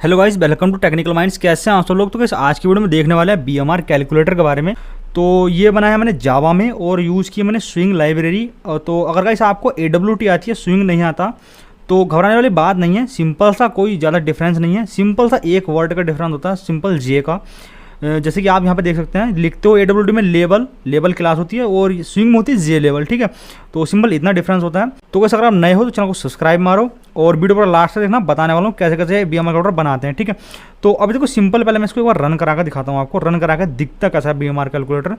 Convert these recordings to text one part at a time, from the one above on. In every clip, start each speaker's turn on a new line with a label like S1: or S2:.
S1: Hello guys, welcome to technical minds. कैसे हैं आप सब लोग। तो कैसे आज की वीडियो में देखने वाले हैं बीएमआर कैलकुलेटर के बारे में। तो ये बनाया मैंने जावा में और यूज़ की मैंने स्विंग लाइब्रेरी। तो अगर गाइस आपको AWT आती है, स्विंग नहीं आता, तो घबराने वाली बात नहीं है। सिंपल सा, कोई ज़्यादा डिफरेंस नहीं है। सिंपल सा एक वर्ड का डिफरेंस होता है, सिंपल जे का। जैसे कि आप यहाँ पे देख सकते हैं, लिखते हो AWT में लेवल क्लास होती है और स्विंग में होती है जे लेवल। ठीक है, तो सिंपल इतना डिफरेंस होता है। तो वैसे अगर आप नए हो तो चैनल को सब्सक्राइब मारो और वीडियो पर लास्ट से देखना, बताने वाला हूँ कैसे कैसे बीएमआर कैलकुलेटर बनाते हैं। ठीक है, तो अभी देखो सिंपल, पहले मैं इसको एक बार रन करा कर दिखाता हूँ आपको, रन करा कर दिखता कैसा है बीएमआर कैलकुलेटर।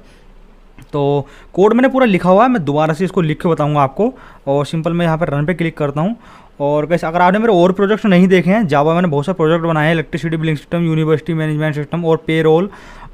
S1: तो कोड मैंने पूरा लिखा हुआ है, मैं दोबारा से इसको लिख के बताऊँगा आपको। और सिंपल मैं यहाँ पर रन पे क्लिक करता हूँ। और कैसे अगर आपने मेरे और प्रोजेक्ट नहीं देखे हैं, जावा मैंने बहुत सारे प्रोजेक्ट बनाए हैं, electricity billing system, university management system और पे रोल,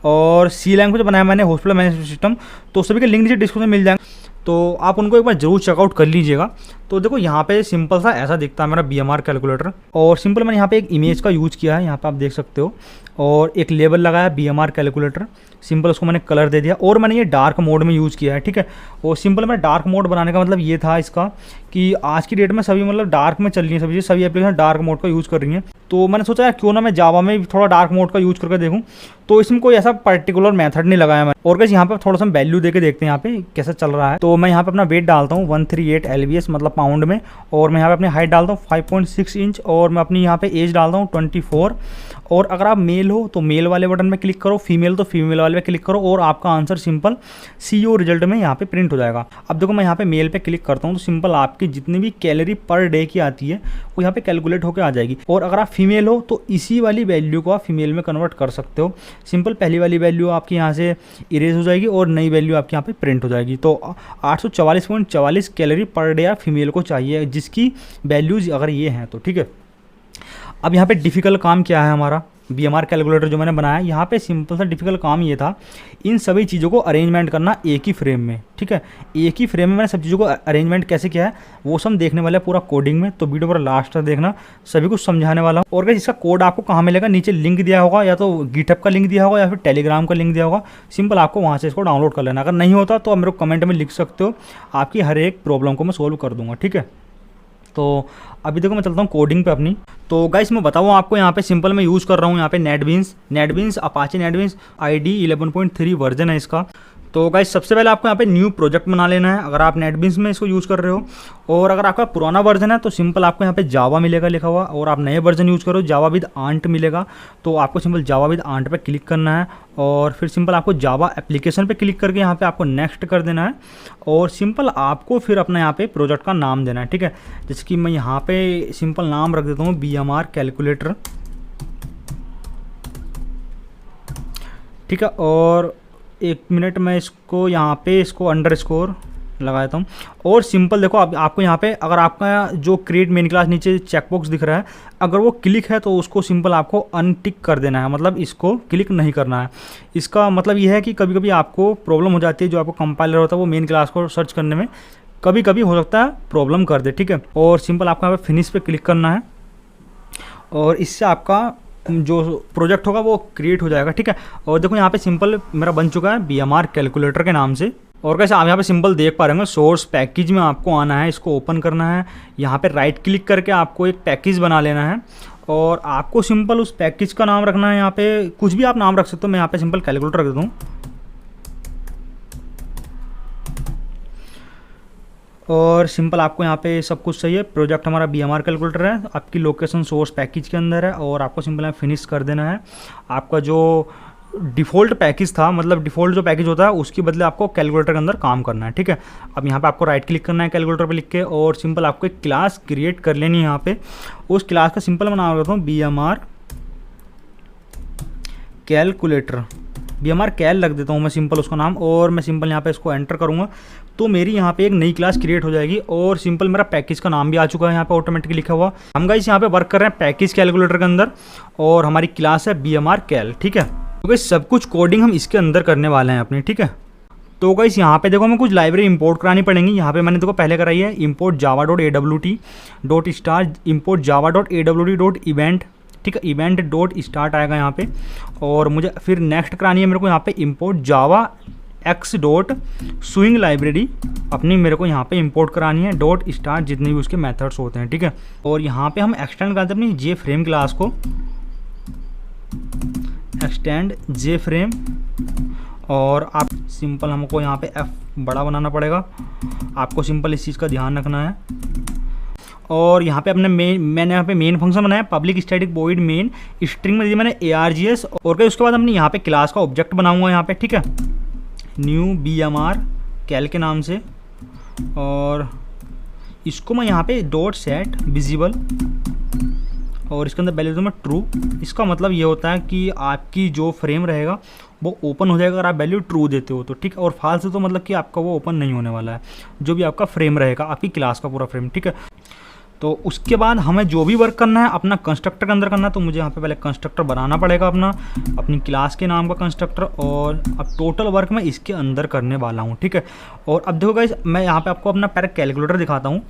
S1: और सी लैंग्वेज बनाया मैंने, हॉस्पिटल मैनेजमेंट सिस्टम। तो सभी के लिंक नीचे डिस्क्रिप्शन में मिल जाएंगे, तो आप उनको एक बार जरूर चेकआउट कर लीजिएगा। तो देखो यहाँ पे सिंपल सा ऐसा दिखता है मेरा बीएमआर कैलकुलेटर। और सिंपल मैंने यहाँ पे एक इमेज का यूज़ किया है, यहाँ पे आप देख सकते हो, और एक लेबल लगाया बीएमआर कैलकुलेटर। सिंपल उसको मैंने कलर दे दिया और मैंने ये डार्क मोड में यूज़ किया है। ठीक है, और सिंपल मैं डार्क मोड बनाने का मतलब ये था इसका कि आज की डेट में सभी मतलब डार्क में चल रही है, सभी एप्लीकेशन डार्क मोड का यूज़ कर रही हैं। तो मैंने सोचा यार क्यों ना मैं जावा में थोड़ा डार्क मोड का यूज़ करके देखूँ। तो इसमें कोई ऐसा पर्टिकुलर मेथड नहीं लगाया मैं। और कैसे यहाँ पे थोड़ा सा वैल्यू दे के देखते हैं यहाँ पे कैसा चल रहा है। तो मैं यहाँ पे अपना वेट डालता हूँ 138 LBS मतलब पाउंड में, और मैं यहाँ पे अपनी हाइट डालता हूँ 5.6 इंच, और मैं अपनी यहाँ पे एज डालता हूँ 24। और अगर आप मेल हो तो मेल वाले बटन में क्लिक करो, फीमेल तो फीमेल वाले पे क्लिक करो, और आपका आंसर सिंपल CO रिजल्ट में यहाँ पे प्रिंट हो जाएगा। अब देखो मैं यहाँ पे मेल पे क्लिक करता हूँ तो सिंपल आपकी जितनी भी कैलोरी पर डे की आती है वो यहाँ पे कैलकुलेट होकर आ जाएगी। और अगर आप फीमेल हो तो इसी वाली वैल्यू को आप फीमेल में कन्वर्ट कर सकते हो। सिंपल पहली वाली वैल्यू आपकी यहाँ से इरेज हो जाएगी और नई वैल्यू आपके यहाँ पे प्रिंट हो जाएगी। तो 844.44 कैलोरी पर डे आप फीमेल को चाहिए, जिसकी वैल्यूज अगर ये हैं तो। ठीक है, अब यहाँ पे डिफ़िकल्ट काम क्या है हमारा बीएमआर कैलकुलेटर जो मैंने बनाया, यहाँ पे सिंपल सा डिफ़िकल्ट काम ये था इन सभी चीज़ों को अरेंजमेंट करना एक ही फ्रेम में। ठीक है, एक ही फ्रेम में मैंने सब चीज़ों को अरेंजमेंट कैसे किया है वो सब देखने वाला है पूरा कोडिंग में। तो वीडियो पर लास्ट तक देखना, सभी कुछ समझाने वाला हूँ। और क्या इसका कोड आपको कहाँ मिलेगा, नीचे लिंक दिया होगा, या तो गिटहब का लिंक दिया होगा या फिर टेलीग्राम का लिंक दिया होगा। सिंपल आपको वहाँ से इसको डाउनलोड कर लेना। अगर नहीं होता तो आप मेरे को कमेंट में लिख सकते हो, आपकी हर एक प्रॉब्लम को मैं सोल्व कर दूँगा। ठीक है, तो अभी देखो मैं चलता हूँ कोडिंग पे अपनी। तो गाइस मैं बताऊँ आपको, यहाँ पे सिंपल मैं यूज़ कर रहा हूँ यहाँ पे NetBeans Apache NetBeans ID 11.3 version है इसका। तो गाइस सबसे पहले आपको यहाँ पे न्यू प्रोजेक्ट बना लेना है अगर आप नेटबीन्स में इसको यूज़ कर रहे हो। और अगर आपका पुराना वर्जन है तो सिंपल आपको यहाँ पे जावा मिलेगा लिखा हुआ, और आप नए वर्जन यूज़ करो जावा विद आंट मिलेगा। तो आपको सिंपल जावा विद आंट पे क्लिक करना है, और फिर सिंपल आपको जावा एप्लीकेशन पे क्लिक करके यहाँ पे आपको नेक्स्ट कर देना है। और सिंपल आपको फिर अपना यहाँ पे प्रोजेक्ट का नाम देना है। ठीक है, जैसे कि मैं यहाँ पे सिंपल नाम रख देता हूँ बीएमआर कैलकुलेटर। ठीक है, और एक मिनट मैं इसको यहाँ पे इसको अंडरस्कोर लगा देता हूँ। और सिंपल देखो आपको यहाँ पे अगर आपका जो क्रिएट मेन क्लास नीचे चेकबॉक्स दिख रहा है, अगर वो क्लिक है तो उसको सिंपल आपको अनटिक कर देना है, मतलब इसको क्लिक नहीं करना है। इसका मतलब ये है कि कभी कभी आपको प्रॉब्लम हो जाती है, जो आपको कंपाइलर होता है वो मेन क्लास को सर्च करने में कभी कभी हो सकता है प्रॉब्लम कर दे। ठीक है, और सिंपल आपको यहाँ पे फिनिश पे क्लिक करना है, और इससे आपका जो प्रोजेक्ट होगा वो क्रिएट हो जाएगा। ठीक है, और देखो यहाँ पे सिंपल मेरा बन चुका है बीएमआर कैलकुलेटर के नाम से। और कैसे आप यहाँ पे सिंपल देख पा रहे होंगे, सोर्स पैकेज में आपको आना है, इसको ओपन करना है, यहाँ पे राइट क्लिक करके आपको एक पैकेज बना लेना है, और आपको सिंपल उस पैकेज का नाम रखना है। यहाँ पे कुछ भी आप नाम रख सकते हो, मैं यहाँ पे सिंपल कैलकुलेटर रख देता हूँ। और सिंपल आपको यहाँ पे सब कुछ सही है, प्रोजेक्ट हमारा बीएमआर कैलकुलेटर है, आपकी लोकेशन सोर्स पैकेज के अंदर है, और आपको सिंपल यहाँ फिनिश कर देना है। आपका जो डिफ़ॉल्ट पैकेज था, मतलब डिफ़ॉल्ट जो पैकेज होता है उसके बदले आपको कैलकुलेटर के अंदर काम करना है। ठीक है, अब यहाँ पे आपको राइट क्लिक करना है कैलकुलेटर पे लिख के, और सिंपल आपको एक क्लास क्रिएट कर लेनी है यहाँ पे। उस क्लास का सिंपल मैं नाम रखता हूँ बीएमआर कैलकुलेटर, बीएमआर कैल रख देता हूँ मैं सिंपल उसका नाम। और मैं सिंपल यहाँ पे इसको एंटर करूँगा तो मेरी यहाँ पे एक नई क्लास क्रिएट हो जाएगी, और सिंपल मेरा पैकेज का नाम भी आ चुका है यहाँ पे ऑटोमेटिकली लिखा हुआ। हम गाइस यहाँ पे वर्क कर रहे हैं पैकेज कैलकुलेटर के अंदर, और हमारी क्लास है बीएमआर कैल। ठीक है, तो गाइस सब कुछ कोडिंग हम इसके अंदर करने वाले हैं अपनी। ठीक है, तो गाइस यहाँ पे देखो हमें कुछ लाइब्रेरी इंपोर्ट करानी पड़ेंगी। यहाँ पे मैंने देखो पहले कराई है import java.awt.start import java.awt.event। ठीक है, इवेंट डॉट स्टार्ट आएगा यहाँ पे, और मुझे फिर नेक्स्ट करानी है मेरे को यहाँ पे इंपोर्ट जावा एक्स डॉट स्विंग लाइब्रेरी अपनी मेरे को यहाँ पे इंपोर्ट करानी है, डॉट स्टार्ट जितने भी उसके मेथड्स होते हैं। ठीक है, और यहाँ पे हम एक्सटेंड करते हैं अपनी जे फ्रेम क्लास को। एक्सटेंड जे फ्रेम, और आप सिंपल हमको यहाँ पे एफ बड़ा बनाना पड़ेगा, आपको सिंपल इस चीज़ का ध्यान रखना है। और यहाँ पे अपने मैंने यहाँ पे मेन फंक्शन बनाया public static void main, string में दी मैंने ARGS, और फिर उसके बाद हमने यहाँ पे क्लास का ऑब्जेक्ट बनाऊंगा यहाँ पे, ठीक है, न्यू BMR कैल के नाम से, और इसको मैं यहाँ पे डॉट सेट विजिबल, और इसके अंदर वैल्यू मैं ट्रू। इसका मतलब ये होता है कि आपकी जो फ्रेम रहेगा वो ओपन हो जाएगा अगर आप वैल्यू ट्रू देते हो तो, ठीक है, और फाल्स तो मतलब कि आपका वो ओपन नहीं होने वाला है, जो भी आपका फ्रेम रहेगा आपकी क्लास का पूरा फ्रेम, ठीक है। तो उसके बाद हमें जो भी वर्क करना है अपना कंस्ट्रक्टर के अंदर करना है, तो मुझे यहाँ पे पहले कंस्ट्रक्टर बनाना पड़ेगा अपनी क्लास के नाम का कंस्ट्रक्टर, और अब टोटल वर्क मैं इसके अंदर करने वाला हूँ, ठीक है। और अब देखो गाइस, मैं यहाँ पे आपको अपना पहले कैलकुलेटर दिखाता हूँ।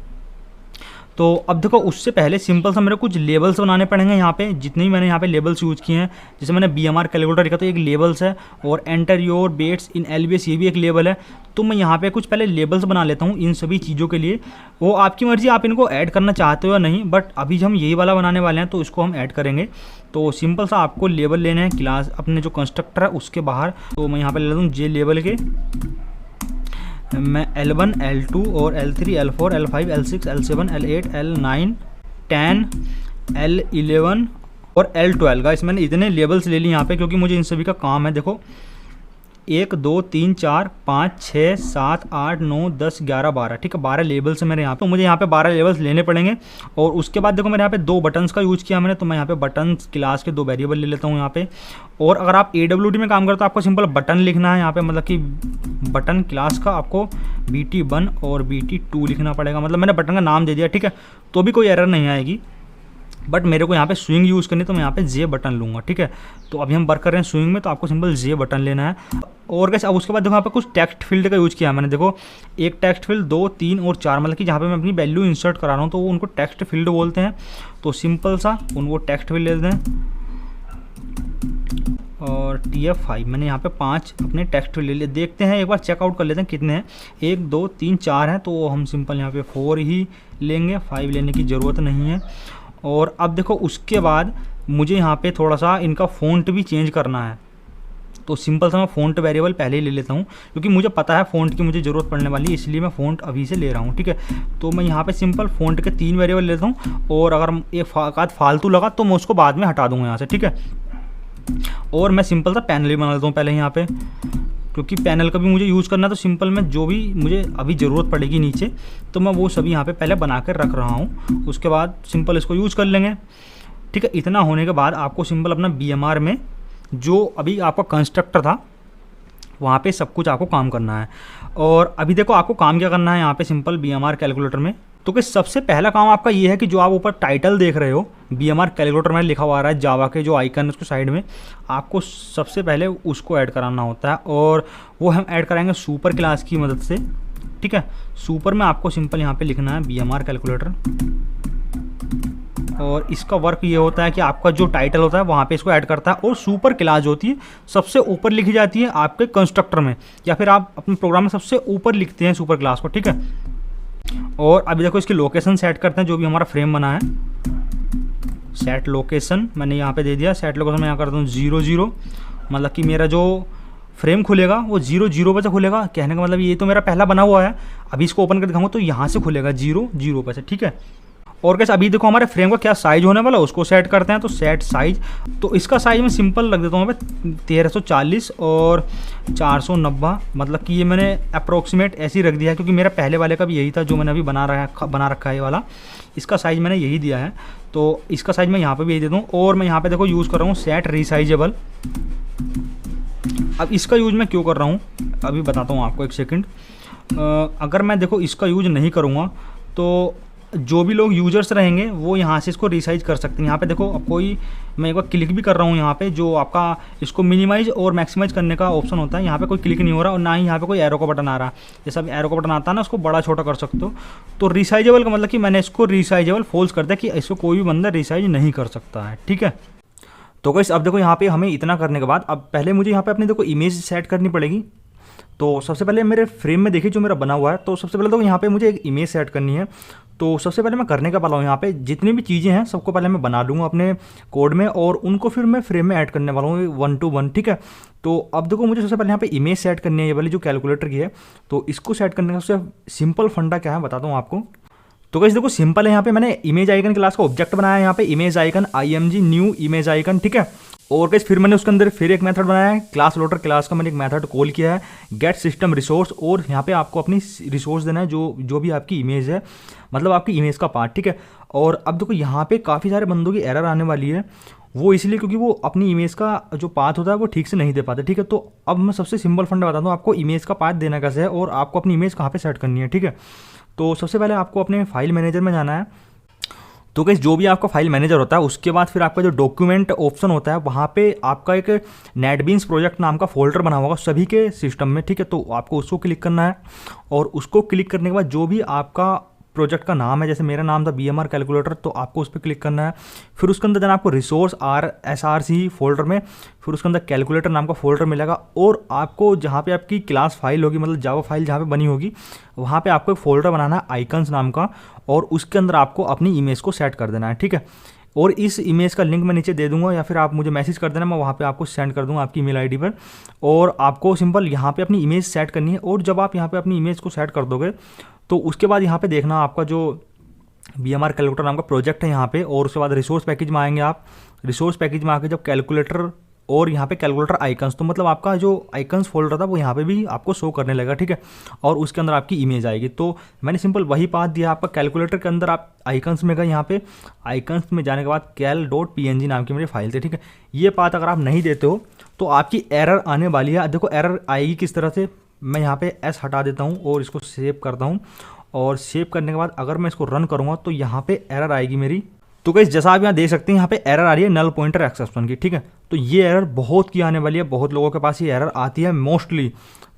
S1: तो अब देखो उससे पहले सिंपल सा मेरे कुछ लेबल्स बनाने पड़ेंगे यहाँ पे, जितने भी मैंने यहाँ पे लेबल्स यूज़ किए हैं, जैसे मैंने BMR कैलकुलेटर लिखा तो एक लेबल्स है, और enter your bets in LBS ये भी एक लेबल है। तो मैं यहाँ पे कुछ पहले लेबल्स बना लेता हूँ इन सभी चीज़ों के लिए, वो आपकी मर्ज़ी आप इनको ऐड करना चाहते हो या नहीं, बट अभी हम यही वाला बनाने वाले हैं तो इसको हम ऐड करेंगे। तो सिंपल सा आपको लेबल लेने हैं क्लास अपने जो कंस्ट्रक्टर है उसके बाहर। तो मैं यहाँ पर ले लेता हूँ जे लेबल के, मैं L1 L2 और L3 L4 L5 L6 L7 L8 L9 10 L11 और L12 गाइस, मैंने इतने लेबल्स ले लिए यहाँ पे क्योंकि मुझे इन सभी का काम है। देखो 1 2 3 4 5 6 7 8 9 10 11 12, ठीक है, 12 लेबल्स है मेरे यहाँ पे, तो मुझे यहाँ पे 12 लेबल्स लेने पड़ेंगे। और उसके बाद देखो मेरे यहाँ पे 2 बटन्स का यूज़ किया मैंने, तो मैं यहाँ पे बटन्स क्लास के 2 वेरिएबल ले लेता हूँ यहाँ पे। और अगर आप AWT में काम करते हो तो आपको सिंपल बटन लिखना है यहाँ पे, मतलब कि बटन क्लास का आपको BT1 और BT2 लिखना पड़ेगा, मतलब मैंने बटन का नाम दे दिया, ठीक है, तो भी कोई एरर नहीं आएगी। बट मेरे को यहाँ पे स्विंग यूज़ करनी, तो मैं यहाँ पे जे बटन लूँगा, ठीक है। तो अभी हम वर्क कर रहे हैं स्विंग में, तो आपको सिंपल जे बटन लेना है। और कैसे अब उसके बाद देखो यहाँ पे कुछ टेक्स्ट फील्ड का यूज़ किया मैंने, देखो एक टेक्स्ट फील्ड 2 3 और 4, मतलब कि जहाँ पे मैं अपनी वैल्यू इंसर्ट करा रहा हूँ तो वो उनको टेक्स्ट फील्ड बोलते हैं। तो सिंपल सा उनको टेक्स्ट फील्ड ले दें, और TF5 मैंने यहाँ पे 5 अपने टेक्स्ट फील्ड ले लिए। देखते हैं एक बार चेकआउट कर लेते हैं कितने हैं, 1 2 3 4 हैं, तो हम सिंपल यहाँ पे 4 ही लेंगे, 5 लेने की ज़रूरत नहीं है। और अब देखो उसके बाद मुझे यहाँ पे थोड़ा सा इनका फ़ॉन्ट भी चेंज करना है, तो सिंपल सा मैं फ़ॉन्ट वेरिएबल पहले ही ले लेता हूँ क्योंकि मुझे पता है फ़ॉन्ट की मुझे ज़रूरत पड़ने वाली है, इसलिए मैं फ़ॉन्ट अभी से ले रहा हूँ, ठीक है। तो मैं यहाँ पे सिंपल फ़ॉन्ट के 3 वेरिएबल लेता हूँ, और अगर एक आध फालतू लगा तो मैं उसको बाद में हटा दूँगा यहाँ से, ठीक है। और मैं सिंपल सा पैनल भी बना लेता हूँ पहले यहाँ पे, क्योंकि पैनल का भी मुझे यूज़ करना है, तो सिंपल में जो भी मुझे अभी ज़रूरत पड़ेगी नीचे तो मैं वो सभी यहाँ पे पहले बना कर रख रहा हूँ, उसके बाद सिंपल इसको यूज़ कर लेंगे, ठीक है। इतना होने के बाद आपको सिंपल अपना BMR में जो अभी आपका कंस्ट्रक्टर था वहाँ पे सब कुछ आपको काम करना है। और अभी देखो आपको काम क्या करना है यहाँ पे सिंपल BMR कैलकुलेटर में, तो कि सबसे पहला काम आपका ये है कि जो आप ऊपर टाइटल देख रहे हो BMR कैलकुलेटर में लिखा हुआ आ रहा है जावा के जो आइकन है उसको साइड में, आपको सबसे पहले उसको ऐड कराना होता है, और वो हम ऐड कराएंगे सुपर क्लास की मदद से, ठीक है। सुपर में आपको सिंपल यहाँ पे लिखना है BMR कैलकुलेटर, और इसका वर्क ये होता है कि आपका जो टाइटल होता है वहाँ पे इसको ऐड करता है, और सुपर क्लास होती है सबसे ऊपर लिखी जाती है आपके कंस्ट्रक्टर में, या फिर आप अपने प्रोग्राम में सबसे ऊपर लिखते हैं सुपर क्लास को, ठीक है। और अभी देखो इसकी लोकेशन सेट करते हैं, जो भी हमारा फ्रेम बना है सेट लोकेशन मैंने यहाँ पे दे दिया। सेट लोकेशन मैं यहाँ करता हूँ 0 0, मतलब कि मेरा जो फ्रेम खुलेगा वो 0 0 पे से खुलेगा, कहने का मतलब ये तो मेरा पहला बना हुआ है, अभी इसको ओपन कर दिखाऊंगा तो यहाँ से खुलेगा 0 0 पे से, ठीक है। और कैसे अभी देखो हमारे फ्रेम का क्या साइज़ होने वाला है उसको सेट करते हैं, तो सेट साइज़, तो इसका साइज़ मैं सिंपल रख देता हूँ 1340 और 490, मतलब कि ये मैंने अप्रोक्सीमेट ऐसे ही रख दिया है क्योंकि मेरा पहले वाले का भी यही था जो मैंने अभी बना रखा है ये वाला, इसका साइज़ मैंने यही दिया है, तो इसका साइज़ मैं यहाँ पर भी यही देता हूँ। और मैं यहाँ पर देखो यूज़ कर रहा हूँ सेट रीसाइजेबल। अब इसका यूज़ मैं क्यों कर रहा हूँ अभी बताता हूँ आपको, एक सेकेंड। अगर मैं देखो इसका यूज़ नहीं करूँगा तो जो भी लोग यूजर्स रहेंगे वो यहाँ से इसको रिसाइज कर सकते हैं। यहाँ पे देखो अब कोई, मैं एक बार क्लिक भी कर रहा हूँ यहाँ पे, जो आपका इसको मिनिमाइज और मैक्सिमाइज करने का ऑप्शन होता है, यहाँ पे कोई क्लिक नहीं हो रहा और ना ही यहाँ पे कोई एरो का बटन आ रहा। जैसा अभी एरो का बटन आता है ना, उसको बड़ा छोटा कर सकते हो। तो रिसाइजेबल का मतलब कि मैंने इसको रिसाइजेबल फोल्स कर दिया कि इसको कोई भी बंदा रिसाइज नहीं कर सकता है, ठीक है। तो गाइस अब देखो यहाँ पे हमें इतना करने के बाद अब पहले मुझे यहाँ पे अपनी देखो इमेज सेट करनी पड़ेगी। तो सबसे पहले मेरे फ्रेम में देखिए जो मेरा बना हुआ है, तो सबसे पहले तो यहाँ पे मुझे एक इमेज सेट करनी है। तो सबसे पहले मैं करने का वाला हूँ यहाँ पे जितनी भी चीज़ें हैं सबको पहले मैं बना लूँगा अपने कोड में और उनको फिर मैं फ्रेम में ऐड करने वाला हूँ 1 to 1, ठीक है। तो अब देखो मुझे सबसे पहले यहाँ पे इमेज सेट करनी है, ये वाली जो कैलकुलेटर की है। तो इसको सेट करने का सबसे सिंपल फंडा क्या है बताता हूँ आपको। तो गाइस देखो सिंपल है, यहाँ पे मैंने इमेज आइकन क्लास का ऑब्जेक्ट बनाया है, यहाँ पे image icon IMG new image icon, ठीक है। और गाइस फिर मैंने उसके अंदर फिर एक मेथड बनाया है क्लास लोडर क्लास का, मैंने एक मेथड कॉल किया है गेट सिस्टम रिसोर्स, और यहाँ पे आपको अपनी रिसोर्स देना है जो भी आपकी इमेज है, मतलब आपकी इमेज का पार्ट, ठीक है। और अब देखो यहाँ पे काफ़ी सारे बंदों की एरर आने वाली है, वो इसलिए क्योंकि वो अपनी इमेज का जो पाथ होता है वो ठीक से नहीं दे पाते, ठीक है। तो अब मैं सबसे सिंपल फंडा बताता हूँ आपको इमेज का पाथ देना कैसे है और आपको अपनी इमेज कहाँ पे सेट करनी है, ठीक है। तो सबसे पहले आपको अपने फाइल मैनेजर में जाना है। तो गाइस जो भी आपका फाइल मैनेजर होता है उसके बाद फिर आपका जो डॉक्यूमेंट ऑप्शन होता है वहाँ पे आपका एक नेटबीन्स प्रोजेक्ट नाम का फोल्डर बना होगा सभी के सिस्टम में, ठीक है। तो आपको उसको क्लिक करना है और उसको क्लिक करने के बाद जो भी आपका प्रोजेक्ट का नाम है, जैसे मेरा नाम था BMR कैलकुलेटर, तो आपको उस पर क्लिक करना है। फिर उसके अंदर जाना आपको रिसोर्स SRC फोल्डर में, फिर उसके अंदर कैलकुलेटर नाम का फोल्डर मिलेगा और आपको जहाँ पे आपकी क्लास फाइल होगी, मतलब जावा फाइल जहाँ पे बनी होगी, वहाँ पे आपको एक फोल्डर बनाना है आइकन्स नाम का, और उसके अंदर आपको अपनी इमेज को सेट कर देना है, ठीक है। और इस इमेज का लिंक मैं नीचे दे दूंगा या फिर आप मुझे मैसेज कर देना, मैं वहाँ पे आपको सेंड कर दूंगा आपकी ईमेल आईडी पर। और आपको सिंपल यहाँ पे अपनी इमेज सेट करनी है, और जब आप यहाँ पे अपनी इमेज को सेट कर दोगे तो उसके बाद यहाँ पे देखना आपका जो BMR कैलकुलेटर नाम का प्रोजेक्ट है यहाँ पे, और उसके बाद रिसोर्स पैकेज में आएंगे आप। रिसोर्स पैकेज में आके जब कैलकुलेटर और यहाँ पे कैलकुलेटर आइकन्स, तो मतलब आपका जो आइकन्स फोल्डर था वो यहाँ पे भी आपको शो करने लगा, ठीक है। और उसके अंदर आपकी इमेज आएगी। तो मैंने सिंपल वही पाथ दिया आपका कैलकुलेटर के अंदर, आप आइकन्स में गए, यहाँ पे आइकन्स में जाने के बाद cal.png नाम की मेरी फाइल थी, ठीक है। ये पाथ अगर आप नहीं देते हो तो आपकी एरर आने वाली है। देखो एरर आएगी किस तरह से, मैं यहाँ पे S हटा देता हूँ और इसको सेव करता हूँ, और सेव करने के बाद अगर मैं इसको रन करूँगा तो यहाँ पे एरर आएगी मेरी। तो गाइस जैसा आप यहाँ देख सकते हैं यहाँ पे एरर आ रही है नल पॉइंटर एक्सेप्शन की, ठीक है। तो ये एरर बहुत की आने वाली है, बहुत लोगों के पास ये एरर आती है मोस्टली।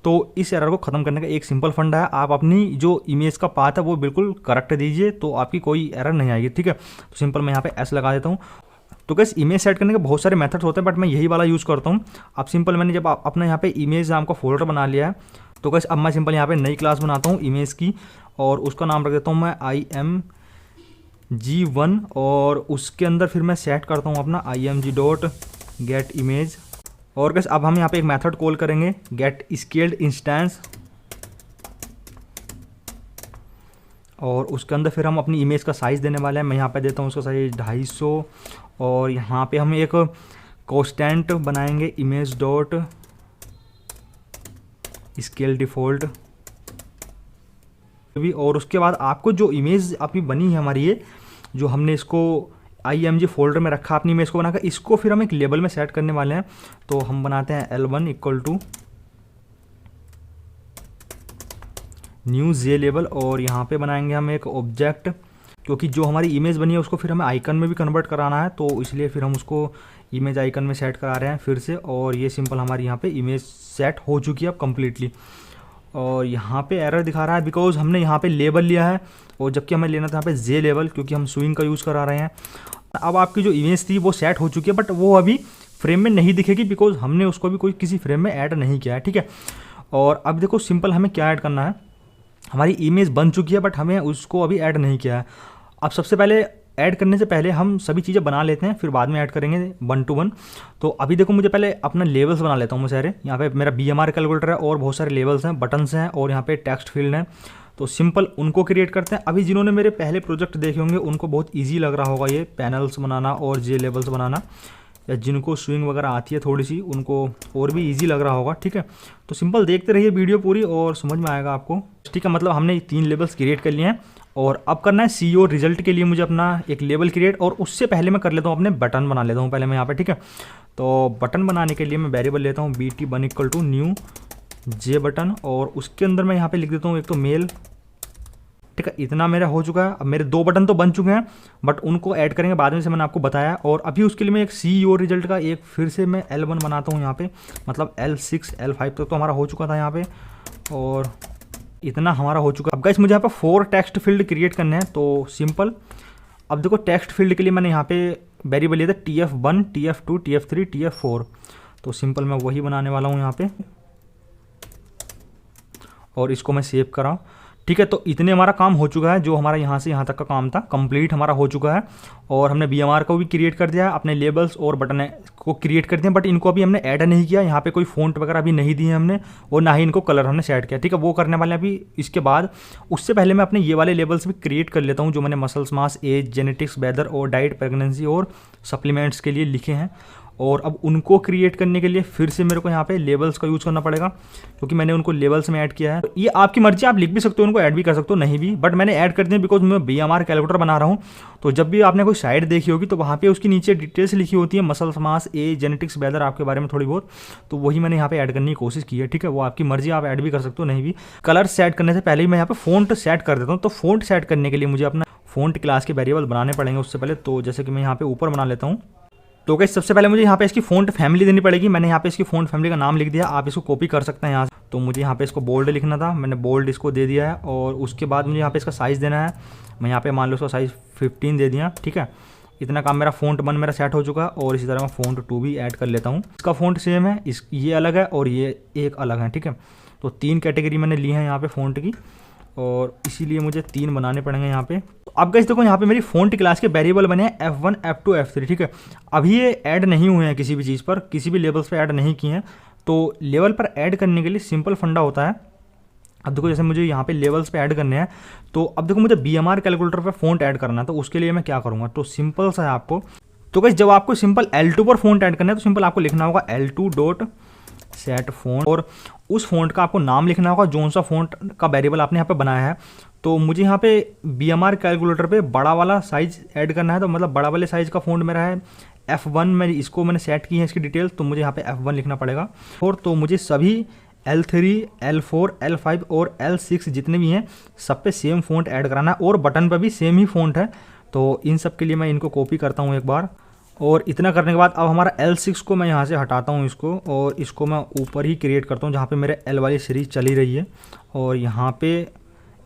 S1: तो इस एरर को ख़त्म करने का एक सिंपल फंडा है, आप अपनी जो इमेज का पाथ है वो बिल्कुल करेक्ट दीजिए, तो आपकी कोई एरर नहीं आएगी, ठीक है। तो सिंपल मैं यहाँ पे S लगा देता हूँ। तो गाइस इमेज सेट करने के बहुत सारे मेथड्स होते हैं, बट मैं यही वाला यूज़ करता हूँ। अब सिंपल मैंने जब अपना यहाँ पे इमेज नाम का फोल्डर बना लिया है, तो गाइस अब मैं सिंपल यहाँ पे नई क्लास बनाता हूँ इमेज की, और उसका नाम रख देता हूँ मैं IMG1, और उसके अंदर फिर मैं सेट करता हूँ अपना IMG.getImage। और गाइस अब हम यहाँ पे एक मेथड कॉल करेंगे getScaledInstance, और उसके अंदर फिर हम अपनी इमेज का साइज़ देने वाले हैं। मैं यहाँ पे देता हूँ उसका साइज 250, और यहाँ पे हम एक कॉन्स्टेंट बनाएंगे image.scaleDefault भी। और उसके बाद आपको जो इमेज अपनी बनी है हमारी, ये जो हमने इसको IMG फोल्डर में रखा अपनी इमेज को बनाकर, इसको फिर हम एक लेबल में सेट करने वाले हैं। तो हम बनाते हैं L1 = न्यू J लेबल, और यहाँ पे बनाएंगे हम एक ऑब्जेक्ट, क्योंकि जो हमारी इमेज बनी है उसको फिर हमें आइकन में भी कन्वर्ट कराना है, तो इसलिए फिर हम उसको इमेज आइकन में सेट करा रहे हैं फिर से। और ये सिंपल हमारी यहाँ पे इमेज सेट हो चुकी है अब कम्प्लीटली। और यहाँ पे एरर दिखा रहा है बिकॉज हमने यहाँ पे लेबल लिया है, और जबकि हमें लेना था यहाँ पे J लेबल, क्योंकि हम स्विंग का यूज़ करा रहे हैं। अब आपकी जो इमेज थी वो सेट हो चुकी है, बट वो अभी फ्रेम में नहीं दिखेगी बिकॉज हमने उसको भी कोई किसी फ्रेम में ऐड नहीं किया है, ठीक है। और अब देखो सिंपल हमें क्या ऐड करना है, हमारी इमेज बन चुकी है बट हमें उसको अभी ऐड नहीं किया है। अब सबसे पहले ऐड करने से पहले हम सभी चीज़ें बना लेते हैं, फिर बाद में ऐड करेंगे 1 to 1। तो अभी देखो मुझे पहले अपना लेवल्स बना लेता हूँ मैं सारे। यहाँ पे मेरा BMR कैलकुलेटर है और बहुत सारे लेवल्स हैं, बटन्स हैं, और यहाँ पे टेक्स्ट फील्ड है। तो सिंपल उनको क्रिएट करते हैं। अभी जिन्होंने मेरे पहले प्रोजेक्ट देखे होंगे उनको बहुत ईजी लग रहा होगा ये पैनल्स बनाना और J लेवल्स बनाना, या जिनको स्विंग वगैरह आती है थोड़ी सी उनको और भी इजी लग रहा होगा, ठीक है। तो सिंपल देखते रहिए वीडियो पूरी और समझ में आएगा आपको, ठीक है। मतलब हमने 3 लेवल्स क्रिएट कर लिए हैं, और अब करना है CEO रिजल्ट के लिए मुझे अपना एक लेवल क्रिएट, और उससे पहले मैं कर लेता हूँ अपने बटन बना लेता हूँ पहले मैं यहाँ पे, ठीक है। तो बटन बनाने के लिए मैं वेरिएबल लेता हूँ BT1 = न्यू J बटन, और उसके अंदर मैं यहाँ पे लिख देता हूँ एक तो मेल, ठीक है। इतना मेरा हो चुका है। अब मेरे 2 बटन तो बन चुके हैं, बट उनको ऐड करेंगे बाद में, से मैंने आपको बताया। और अभी उसके लिए मैं एक CEO रिजल्ट का एक फिर से मैं L1 बनाता हूँ यहाँ पे, मतलब L6 L5 तक तो हमारा हो चुका था यहाँ पे, और इतना हमारा हो चुका। अब गाइस मुझे यहाँ पे 4 टेक्स्ट फील्ड क्रिएट करने हैं, तो सिंपल अब देखो टेक्स्ट फील्ड के लिए मैंने यहाँ पे वेरिएबल लिया था TF1 TF2 TF3 TF4। तो सिंपल मैं वही बनाने वाला हूँ यहाँ पे, और इसको मैं सेव कराऊँ। ठीक है। तो इतने हमारा काम हो चुका है, जो हमारा यहाँ से यहाँ तक का काम था कंप्लीट हमारा हो चुका है। और हमने BMR को भी क्रिएट कर दिया है, अपने लेबल्स और बटन को क्रिएट कर दिए, बट इनको अभी हमने ऐड नहीं किया। यहाँ पे कोई फ़ॉन्ट वगैरह अभी नहीं दिए हमने, और ना ही इनको कलर हमने सेट किया। ठीक है, वो करने वाले अभी इसके बाद। उससे पहले मैं अपने ये वाले लेबल्स भी क्रिएट कर लेता हूँ, जो मैंने मसल्स मास, एज, जेनेटिक्स, वेदर और डाइट, प्रेगनेंसी और सप्लीमेंट्स के लिए लिखे हैं। और अब उनको क्रिएट करने के लिए फिर से मेरे को यहाँ पे लेबल्स का यूज़ करना पड़ेगा, क्योंकि मैंने उनको लेबल्स में ऐड किया है। ये आपकी मर्जी, आप लिख भी सकते हो, उनको ऐड भी कर सकते हो, नहीं भी, बट मैंने ऐड कर दिया बिकॉज मैं BMR कैलकुलेटर बना रहा हूँ। तो जब भी आपने कोई साइट देखी होगी तो वहाँ पे उसकी नीचे डिटेल्स लिखी होती है, मसल्स मास, एज, जेनेटिक्स, वेदर, आपके बारे में थोड़ी बहुत, तो वही मैंने यहाँ पे ऐड करने की कोशिश की है। ठीक है, वो आपकी मर्जी, आप ऐड भी कर सकते हो, नहीं भी। कलर सेट करने से पहले ही मैं यहाँ पे फ़ॉन्ट सेट कर देता हूँ। तो फ़ॉन्ट सेट करने के लिए मुझे अपना फ़ॉन्ट क्लास के वेरिएबल बनाने पड़ेंगे उससे पहले। तो जैसे कि मैं यहाँ पे ऊपर बना लेता हूँ। तो गाइस सबसे पहले मुझे यहाँ पे इसकी फ़ॉन्ट फैमिली देनी पड़ेगी। मैंने यहाँ पे इसकी फ़ॉन्ट फैमिली का नाम लिख दिया, आप इसको कॉपी कर सकते हैं यहाँ से। तो मुझे यहाँ पे इसको बोल्ड लिखना था, मैंने बोल्ड इसको दे दिया है। और उसके बाद मुझे यहाँ पे इसका साइज़ देना है, मैं यहाँ पे मान लो इसका साइज़ 15 दे दिया। ठीक है, इतना काम मेरा फ़ॉन्ट 1 मेरा सेट हो चुका है। और इसी तरह मैं फ़ॉन्ट 2 भी ऐड कर लेता हूँ। इसका फ़ॉन्ट सेम है, ये अलग है और ये एक अलग है। ठीक है, तो 3 कैटेगरी मैंने ली है यहाँ पे फ़ॉन्ट की, और इसीलिए मुझे 3 बनाने पड़ेंगे यहाँ पे। तो अब गाइस देखो यहाँ पे मेरी फ़ॉन्ट क्लास के वेरिएबल बने हैं F1, F2, F3। ठीक है, अभी ये ऐड नहीं हुए हैं किसी भी चीज़ पर, किसी भी लेवल्स पे ऐड नहीं किए हैं। तो लेवल पर ऐड करने के लिए सिंपल फंडा होता है। अब देखो जैसे मुझे यहाँ पे लेवल्स पे ऐड करने हैं, तो अब देखो मुझे BMR कैलकुलेटर पे फ़ॉन्ट ऐड करना है। तो उसके लिए मैं क्या करूँगा, तो सिंपल सा है आपको। तो गाइस जब आपको सिंपल L2 पर फ़ॉन्ट ऐड करना है, तो सिंपल आपको लिखना होगा L2.set फ़ॉन्ट, और उस फ़ॉन्ट का आपको नाम लिखना होगा, जो सा फ़ॉन्ट का वेरिएबल आपने यहाँ पे बनाया है। तो मुझे यहाँ पे BMR कैलकुलेटर पे बड़ा वाला साइज़ ऐड करना है। तो मतलब बड़ा वाले साइज़ का फ़ॉन्ट मेरा है F1, मैंने सेट की है इसकी डिटेल, तो मुझे यहाँ पे F1 लिखना पड़ेगा। और तो मुझे सभी L3, L4, L5 और L6 जितने भी हैं सब पे सेम फ़ॉन्ट ऐड कराना है, और बटन पर भी सेम ही फ़ॉन्ट है। तो इन सब के लिए मैं इनको कॉपी करता हूँ एक बार। और इतना करने के बाद अब हमारा L6 को मैं यहाँ से हटाता हूँ इसको, और इसको मैं ऊपर ही क्रिएट करता हूँ जहाँ पे मेरे L वाली सीरीज़ चली रही है। और यहाँ पे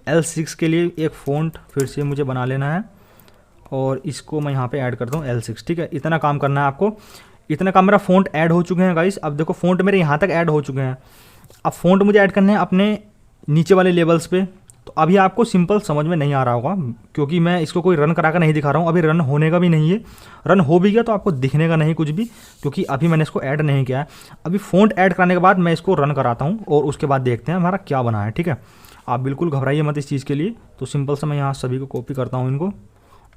S1: L6 के लिए एक फ़ॉन्ट फिर से मुझे बना लेना है, और इसको मैं यहाँ पे ऐड करता हूँ L6। ठीक है, इतना काम करना है आपको। इतना काम मेरा फ़ॉन्ट ऐड हो चुके हैं गाइस। अब देखो फ़ॉन्ट मेरे यहाँ तक ऐड हो चुके हैं। अब फ़ॉन्ट मुझे ऐड करने हैं अपने नीचे वाले लेवल्स पे। तो अभी आपको सिंपल समझ में नहीं आ रहा होगा, क्योंकि मैं इसको कोई रन करा कर नहीं दिखा रहा हूँ। अभी रन होने का भी नहीं है, रन हो भी गया तो आपको दिखने का नहीं कुछ भी, क्योंकि अभी मैंने इसको ऐड नहीं किया है। अभी फ़ॉन्ट ऐड कराने के बाद मैं इसको रन कराता हूँ, और उसके बाद देखते हैं हमारा क्या बना है। ठीक है, आप बिल्कुल घबराइए मत इस चीज़ के लिए। तो सिंपल से मैं यहाँ सभी को कॉपी करता हूँ इनको,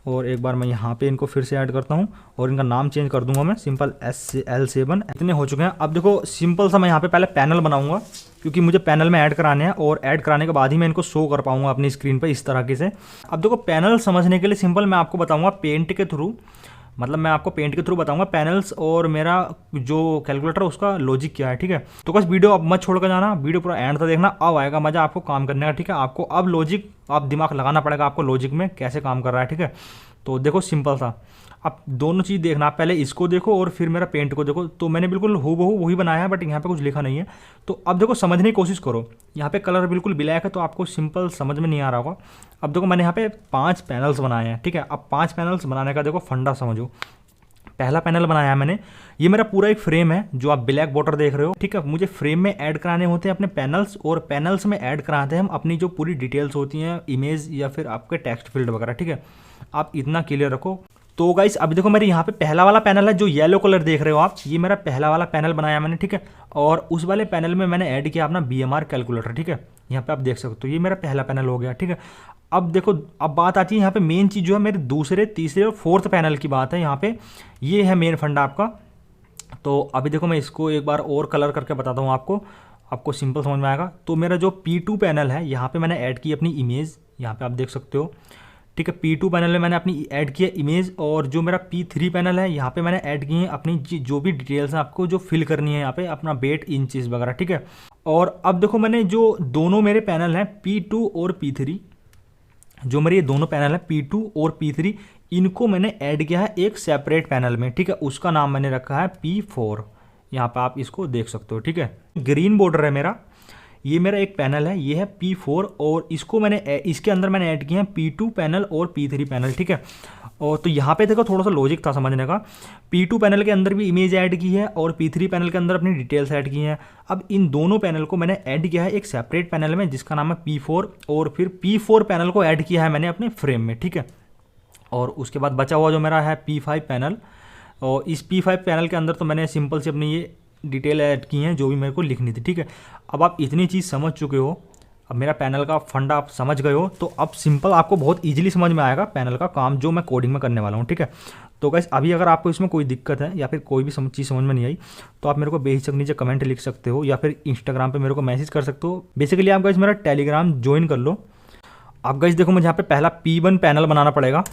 S1: और एक बार मैं यहाँ पे इनको फिर से ऐड करता हूँ, और इनका नाम चेंज कर दूंगा मैं सिंपल L7। इतने हो चुके हैं। अब देखो सिंपल सा मैं यहाँ पे पहले पैनल बनाऊंगा, क्योंकि मुझे पैनल में ऐड कराने हैं, और ऐड कराने के बाद ही मैं इनको शो कर पाऊंगा अपनी स्क्रीन पे इस तरीके से। अब देखो पैनल समझने के लिए सिंपल मैं आपको बताऊँगा पेंट के थ्रू, मतलब मैं आपको पेंट के थ्रू बताऊंगा पैनल्स और मेरा जो कैलकुलेटर उसका लॉजिक क्या है। ठीक है, तो बस वीडियो अब मत छोड़ कर जाना, वीडियो पूरा एंड तक देखना, अब आएगा मजा आपको काम करने का। ठीक है, आपको अब लॉजिक, आप दिमाग लगाना पड़ेगा आपको लॉजिक में कैसे काम कर रहा है। ठीक है, तो देखो सिंपल सा, आप दोनों चीज़ देखना, आप पहले इसको देखो और फिर मेरा पेंट को देखो। तो मैंने बिल्कुल हूबहू वही बनाया है, बट यहाँ पे कुछ लिखा नहीं है। तो अब देखो समझने की कोशिश करो, यहाँ पे कलर बिल्कुल ब्लैक है, तो आपको सिंपल समझ में नहीं आ रहा होगा। अब देखो मैंने यहाँ पे 5 पैनल्स बनाए हैं। ठीक है, अब 5 पैनल्स बनाने का देखो फंडा समझो। पहला पैनल बनाया है मैंने, ये मेरा पूरा एक फ्रेम है जो आप ब्लैक बॉर्डर देख रहे हो। ठीक है, मुझे फ्रेम में ऐड कराने होते हैं अपने पैनल्स, और पैनल्स में ऐड कराते हैं हम अपनी जो पूरी डिटेल्स होती हैं, इमेज या फिर आपके टेक्स्ट फील्ड वगैरह। ठीक है, आप इतना क्लियर रखो। तो गाइस अभी देखो मेरे यहाँ पे पहला वाला पैनल है जो येलो कलर देख रहे हो आप, ये मेरा पहला वाला पैनल बनाया मैंने। ठीक है, और उस वाले पैनल में मैंने ऐड किया अपना BMR कैलकुलेटर। ठीक है, यहाँ पे आप देख सकते हो ये मेरा पहला पैनल हो गया। ठीक है, अब देखो अब बात आती है यहाँ पे मेन चीज़ जो है मेरे दूसरे, तीसरे और फोर्थ पैनल की बात है। यहाँ पे ये है मेन फंडा आपका। तो अभी देखो मैं इसको एक बार और कलर करके बताता हूँ आपको सिंपल समझ में आएगा। तो मेरा जो P2 पैनल है, यहाँ पे मैंने ऐड की अपनी इमेज, यहाँ पे आप देख सकते हो। ठीक है, P2 पैनल में मैंने अपनी ऐड किया इमेज, और जो मेरा P3 पैनल है यहाँ पे मैंने ऐड किए हैं अपनी जो भी डिटेल्स हैं आपको जो फिल करनी है यहाँ पे, अपना वेट, इंचेस वगैरह। ठीक है, और अब देखो मैंने जो दोनों मेरे पैनल हैं P2 और P3, जो मेरे ये दोनों पैनल है P2 और P3, इनको मैंने ऐड किया है एक सेपरेट पैनल में। ठीक है, उसका नाम मैंने रखा है P4। यहाँ पे आप इसको देख सकते हो। ठीक है, ग्रीन बॉर्डर है मेरा, ये मेरा एक पैनल है, ये है P4 और इसको इसके अंदर मैंने ऐड किए हैं P2 पैनल और P3 पैनल, ठीक है। और तो यहाँ पे देखो थोड़ा सा लॉजिक था समझने का। P2 पैनल के अंदर भी इमेज ऐड की है और P3 पैनल के अंदर अपनी डिटेल्स ऐड की हैं। अब इन दोनों पैनल को मैंने ऐड किया है एक सेपरेट पैनल में जिसका नाम है P4, और फिर P4 पैनल को ऐड किया है मैंने अपने फ्रेम में, ठीक है। और उसके बाद बचा हुआ जो मेरा है P5 पैनल, और इस P5 पैनल के अंदर तो मैंने सिंपल से अपनी ये डिटेल ऐड की हैं जो भी मेरे को लिखनी थी, ठीक है। अब आप इतनी चीज़ समझ चुके हो, अब मेरा पैनल का फंडा आप समझ गए हो, तो अब सिंपल आपको बहुत इजीली समझ में आएगा पैनल का काम जो मैं कोडिंग में करने वाला हूँ, ठीक है। तो गाइस अभी अगर आपको इसमें कोई दिक्कत है या फिर कोई भी चीज़ समझ में नहीं आई तो आप मेरे को बेहिचक नीचे कमेंट लिख सकते हो या फिर इंस्टाग्राम पे मेरे को मैसेज कर सकते हो। बेसिकली आप गाइस मेरा टेलीग्राम ज्वाइन कर लो। अब गाइस देखो मुझे यहाँ पे पहला P1 पैनल बनाना पड़ेगा।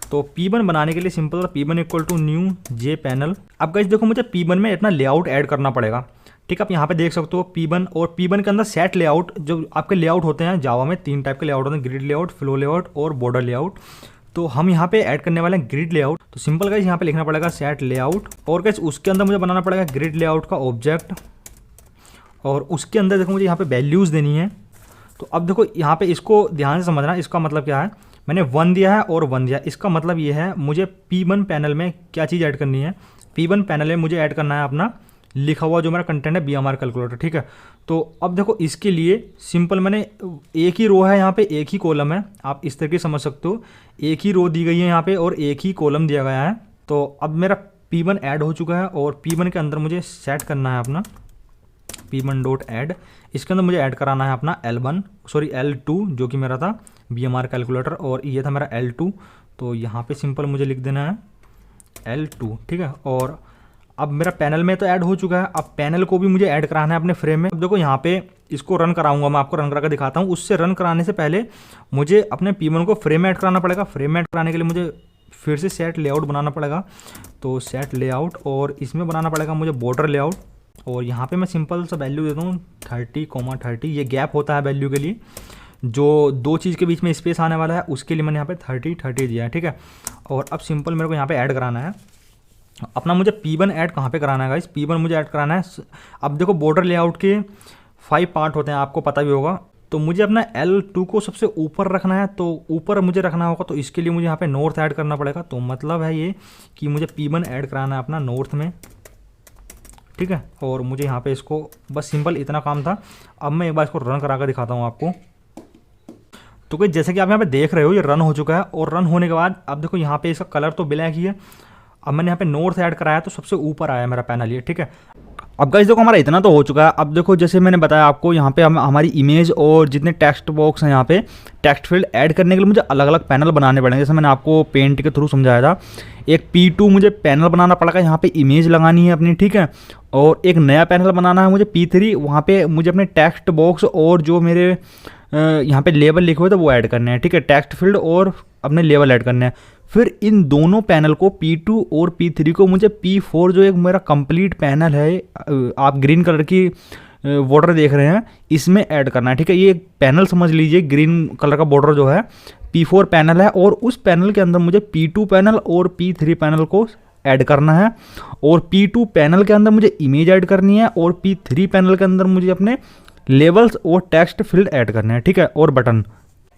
S1: तो P1 बनाने के लिए simple P1 equal to new J panel. अब गाइस देखो मुझे P1 में अपना लेआउट ऐड करना पड़ेगा, ठीक है। आप यहाँ पे देख सकते हो P1, और P1 के अंदर सेट लेआउट, जो आपके लेआउट होते हैं जावा में 3 टाइप के लेआउट होते हैं, ग्रिड लेआउट, फ्लो लेआउट और बॉर्डर लेआउट। तो हम यहाँ पे ऐड करने वाले हैं ग्रिड लेआउट। तो सिंपल गाइस यहाँ पे लिखना पड़ेगा सेट लेआउट, और गाइस उसके अंदर मुझे बनाना पड़ेगा ग्रिड लेआउट का ऑब्जेक्ट, और उसके अंदर देखो मुझे यहाँ पे वैल्यूज़ देनी है। तो अब देखो यहाँ पे इसको ध्यान से समझना, इसका मतलब क्या है, मैंने 1 दिया है और 1 दिया, इसका मतलब ये है मुझे P1 पैनल में क्या चीज़ ऐड करनी है, P1 पैनल में मुझे ऐड करना है अपना लिखा हुआ जो मेरा कंटेंट है BMR कैलकुलेटर, ठीक है। तो अब देखो इसके लिए सिंपल मैंने एक ही रो है यहाँ पे, एक ही कॉलम है, आप इस तरीके समझ सकते हो, एक ही रो दी गई है यहाँ पे और एक ही कॉलम दिया गया है। तो अब मेरा P1 ऐड हो चुका है और P1 के अंदर मुझे सेट करना है अपना P1 डॉट ऐड। इसके अंदर मुझे ऐड कराना है अपना L2 जो कि मेरा था BMR कैलकुलेटर, और ये था मेरा L2। तो यहाँ पे सिंपल मुझे लिख देना है L2, ठीक है। और अब मेरा पैनल में तो ऐड हो चुका है, अब पैनल को भी मुझे ऐड कराना है अपने फ्रेम में। अब देखो यहाँ पे इसको रन कराऊंगा, मैं आपको रन करा कर दिखाता हूँ। उससे रन कराने से पहले मुझे अपने P1 को फ्रेम में ऐड कराना पड़ेगा। फ्रेम में ऐड कराने के लिए मुझे फिर से सेट लेआउट बनाना पड़ेगा। तो सेट लेआउट, और इसमें बनाना पड़ेगा मुझे बॉर्डर लेआउट, और यहाँ पे मैं सिंपल सा वैल्यू देता हूँ 30,30। ये गैप होता है वैल्यू के लिए, जो दो चीज़ के बीच में स्पेस आने वाला है उसके लिए मैंने यहाँ पे 30 दिया है, ठीक है। और अब सिंपल मेरे को यहाँ पे ऐड कराना है अपना, मुझे P1 ऐड कहाँ पे कराना है गाइस, P1 मुझे ऐड कराना है। अब देखो बॉर्डर लेआउट के 5 पार्ट होते हैं, आपको पता भी होगा। तो मुझे अपना L2 को सबसे ऊपर रखना है, तो ऊपर मुझे रखना होगा, तो इसके लिए मुझे यहाँ पे नॉर्थ ऐड करना पड़ेगा। तो मतलब है ये कि मुझे P1 ऐड कराना है अपना नॉर्थ में, ठीक है। और मुझे यहाँ पे इसको बस सिंपल इतना काम था। अब मैं एक बार इसको रन करा कर दिखाता हूँ आपको। तो कोई जैसे कि आप यहाँ पे देख रहे हो ये रन हो चुका है, और रन होने के बाद अब देखो यहाँ पे इसका कलर तो ब्लैक ही है। अब मैंने यहाँ पे नॉर्थ ऐड कराया तो सबसे ऊपर आया मेरा पैनल ये, ठीक है। अब गाइस देखो हमारा इतना तो हो चुका है। अब देखो जैसे मैंने बताया आपको, यहाँ पे हमारी इमेज और जितने टेक्स्ट बॉक्स हैं यहाँ पे टेक्स्ट फील्ड ऐड करने के लिए मुझे अलग अलग पैनल बनाने पड़ेंगे। जैसे मैंने आपको पेंट के थ्रू समझाया था, एक P2 मुझे पैनल बनाना पड़ेगा, यहाँ पे इमेज लगानी है अपनी, ठीक है। और एक नया पैनल बनाना है मुझे P3, वहाँ पे मुझे अपने टेक्स्ट बॉक्स और जो मेरे यहाँ पे लेबल लिखे हुए थे वो ऐड करने हैं, ठीक है। टेक्स्ट फील्ड और अपने लेबल ऐड करने हैं। फिर इन दोनों पैनल को P2 और P3 को मुझे P4 जो एक मेरा कंप्लीट पैनल है, आप ग्रीन कलर की बॉर्डर देख रहे हैं, इसमें ऐड करना है, ठीक है। ये एक पैनल समझ लीजिए, ग्रीन कलर का बॉर्डर जो है P4 पैनल है, और उस पैनल के अंदर मुझे P2 पैनल और P3 पैनल को ऐड करना है। और P2 पैनल के अंदर मुझे इमेज ऐड करनी है, और P3 पैनल के अंदर मुझे अपने लेबल्स और टेक्स्ट फील्ड ऐड करने हैं, ठीक है, और बटन,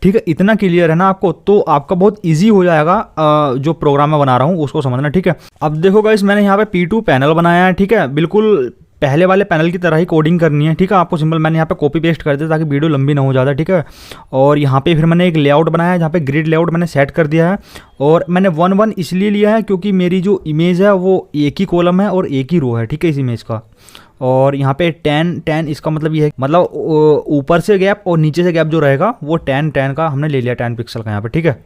S1: ठीक है। इतना क्लियर है ना आपको, तो आपका बहुत इजी हो जाएगा जो प्रोग्राम मैं बना रहा हूँ उसको समझना, ठीक है। अब देखो गाइस मैंने यहाँ पे P2 पैनल बनाया है, ठीक है, बिल्कुल पहले वाले पैनल की तरह ही कोडिंग करनी है, ठीक है। आपको सिंपल मैंने यहाँ पे कॉपी पेस्ट कर दिया ताकि वीडियो लंबी ना हो ज़्यादा, ठीक है। और यहाँ पे फिर मैंने एक लेआउट बनाया है जहाँ पे ग्रिड लेआउट मैंने सेट कर दिया है, और मैंने 1-1 इसलिए लिया है क्योंकि मेरी जो इमेज है वो एक ही कॉलम है और एक ही रो है, ठीक है, इस इमेज का। और यहाँ पे 10 इसका मतलब ये है, मतलब ऊपर से गैप और नीचे से गैप जो रहेगा वो 10 का हमने ले लिया, 10 पिक्सल का यहाँ पे, ठीक है।